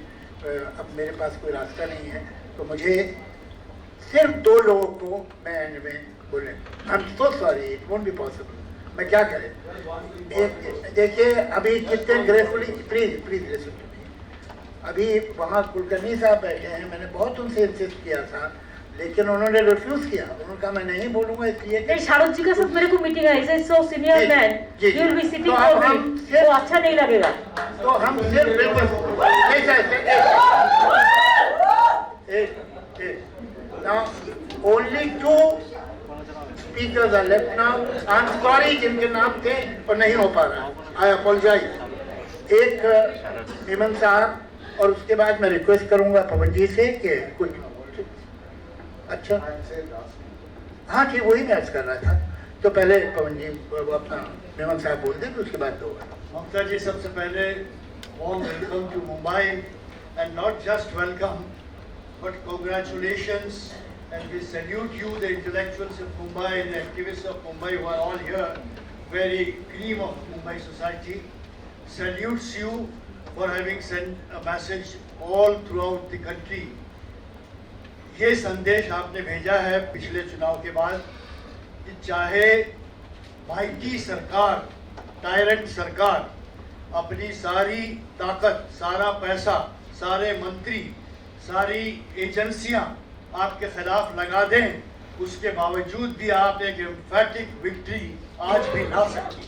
अब मेरे पास कोई रास्ता नहीं है, तो मुझे सिर्फ 2 लोगों को मैं एंड में बोले. I am so sorry, it won't be possible. मैं क्या करें? देखिए अभी कितने gracefully, please listen to me. अभी वहाँ कुलकर्णी साहब बैठे हैं, मैंने बहुत उनसे इंसिस्ट किया था, लेकिन उन्होंने रिफ्यूज किया. उन्होंने कहा मैं नहीं बोलूंगा इसलिए शाहरुख जी का साथ मेरे को मीटिंग है. Is so senior man, you will be sitting for me, तो अच्छा नहीं लगेगा. तो हम सिर्फ Now, only 2 speakers are left now. I'm sorry जिनके नाम थे और नहीं हो पा रहा. I apologize. एक हेमंत साहब और उसके बाद मैं रिक्वेस्ट करूंगा पवन जी से कि कुछ अच्छा हाँ ठीक वही मैं कर रहा था. तो पहले पवन जी वो अपना हेमंत साहब बोल दें, उसके बाद दो. ममता जी, सबसे पहले warm welcome to Mumbai, and not just welcome, but congratulations, and we salute you, the intellectuals of Mumbai, the activists of Mumbai who are all here, very cream of Mumbai society, salutes you for having sent a message all throughout the country. ये संदेश आपने भेजा है पिछले चुनाव के बाद कि चाहे माइटी सरकार, टायरेंट सरकार अपनी सारी ताकत, सारा पैसा, सारे मंत्री, सारी एजेंसियां आपके खिलाफ लगा दें, उसके बावजूद भी आप एक एम्फैटिक विक्ट्री आज भी ला सकती है.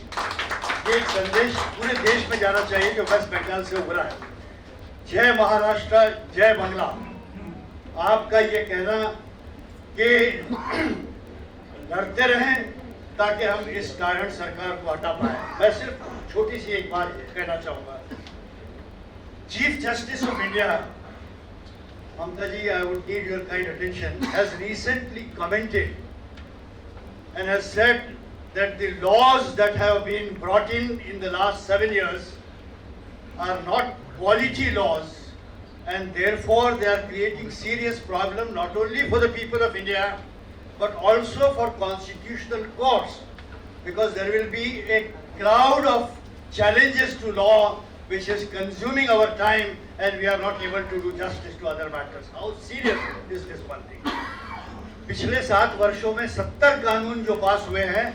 ये एक संदेश पूरे देश में जाना चाहिए जो वेस्ट बंगाल से उभरा है. जय महाराष्ट्र, जय बांग्ला. आपका ये कहना कि लड़ते रहें ताकि हम इस टायरेंट सरकार को हटा पाए. मैं सिर्फ छोटी सी एक बात कहना चाहूंगा. Chief justice of India, Mamta ji, I would need your kind attention, has recently commented and has said that the laws that have been brought in the last 7 years are not quality laws, and therefore they are creating serious problem not only for the people of India but also for constitutional courts, because there will be a crowd of challenges to law which is consuming our time and we are not able to do justice to other matters. How serious is this one thing? पिछले 7 वर्षों में 70 कानून जो पास हुए हैं,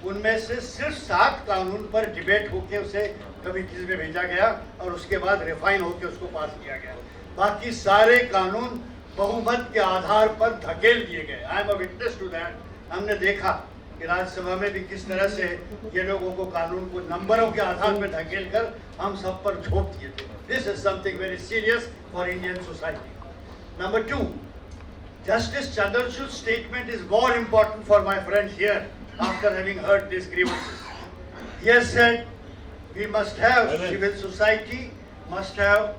उनमें से सिर्फ 7 कानून पर डिबेट होके उसे कमिटीज में भेजा गया और उसके बाद रिफाइन होके उसको पास किया गया. बाकी सारे कानून बहुमत के आधार पर धकेल दिए गए. I am a witness to that. हमने देखा कि राज्यसभा में भी किस तरह से ये लोगों को कानून को नंबरों के आधार पर धकेल कर हम सब पर झोंक दिए थे. This is something very serious for Indian society. Number 2, Justice Chandrachud's statement is more important for my friends here after having heard these grievances. He has said we must have, civil society must have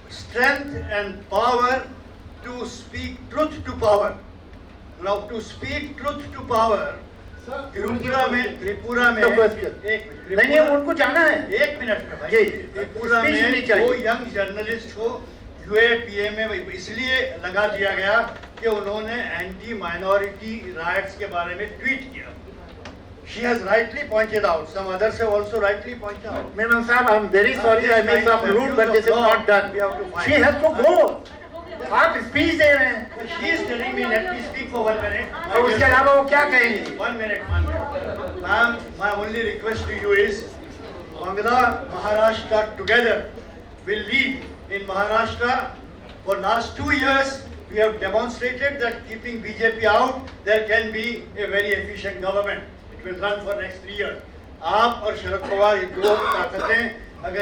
strength and power to speak truth to power. Now to speak truth to power, Tripura में नहीं उनको जाना है. 1 minute में भाई. त्रिपुरा में 2 young journalist को UAPA में इसलिए लगा दिया गया कि उन्होंने एंटी माइनॉरिटी राइट्स के बारे में ट्वीट किया. She has rightly pointed out. Some others have also rightly pointed out. Memon Sahab, I am very sorry I may sound rude, but this is not done. She has to go. आप speech दे रहे हैं. She is telling me let me speak for 1 minute. और उसके अलावा वो क्या कहेंगी? 1 minute. Ma'am, my only request to you is Bangla, Maharashtra together will lead in Maharashtra. For last 2 years, we have demonstrated that keeping BJP out, there can be a very efficient government. It will run for next 3 years. आप और शरद पवार ये 2 ताकतें अगर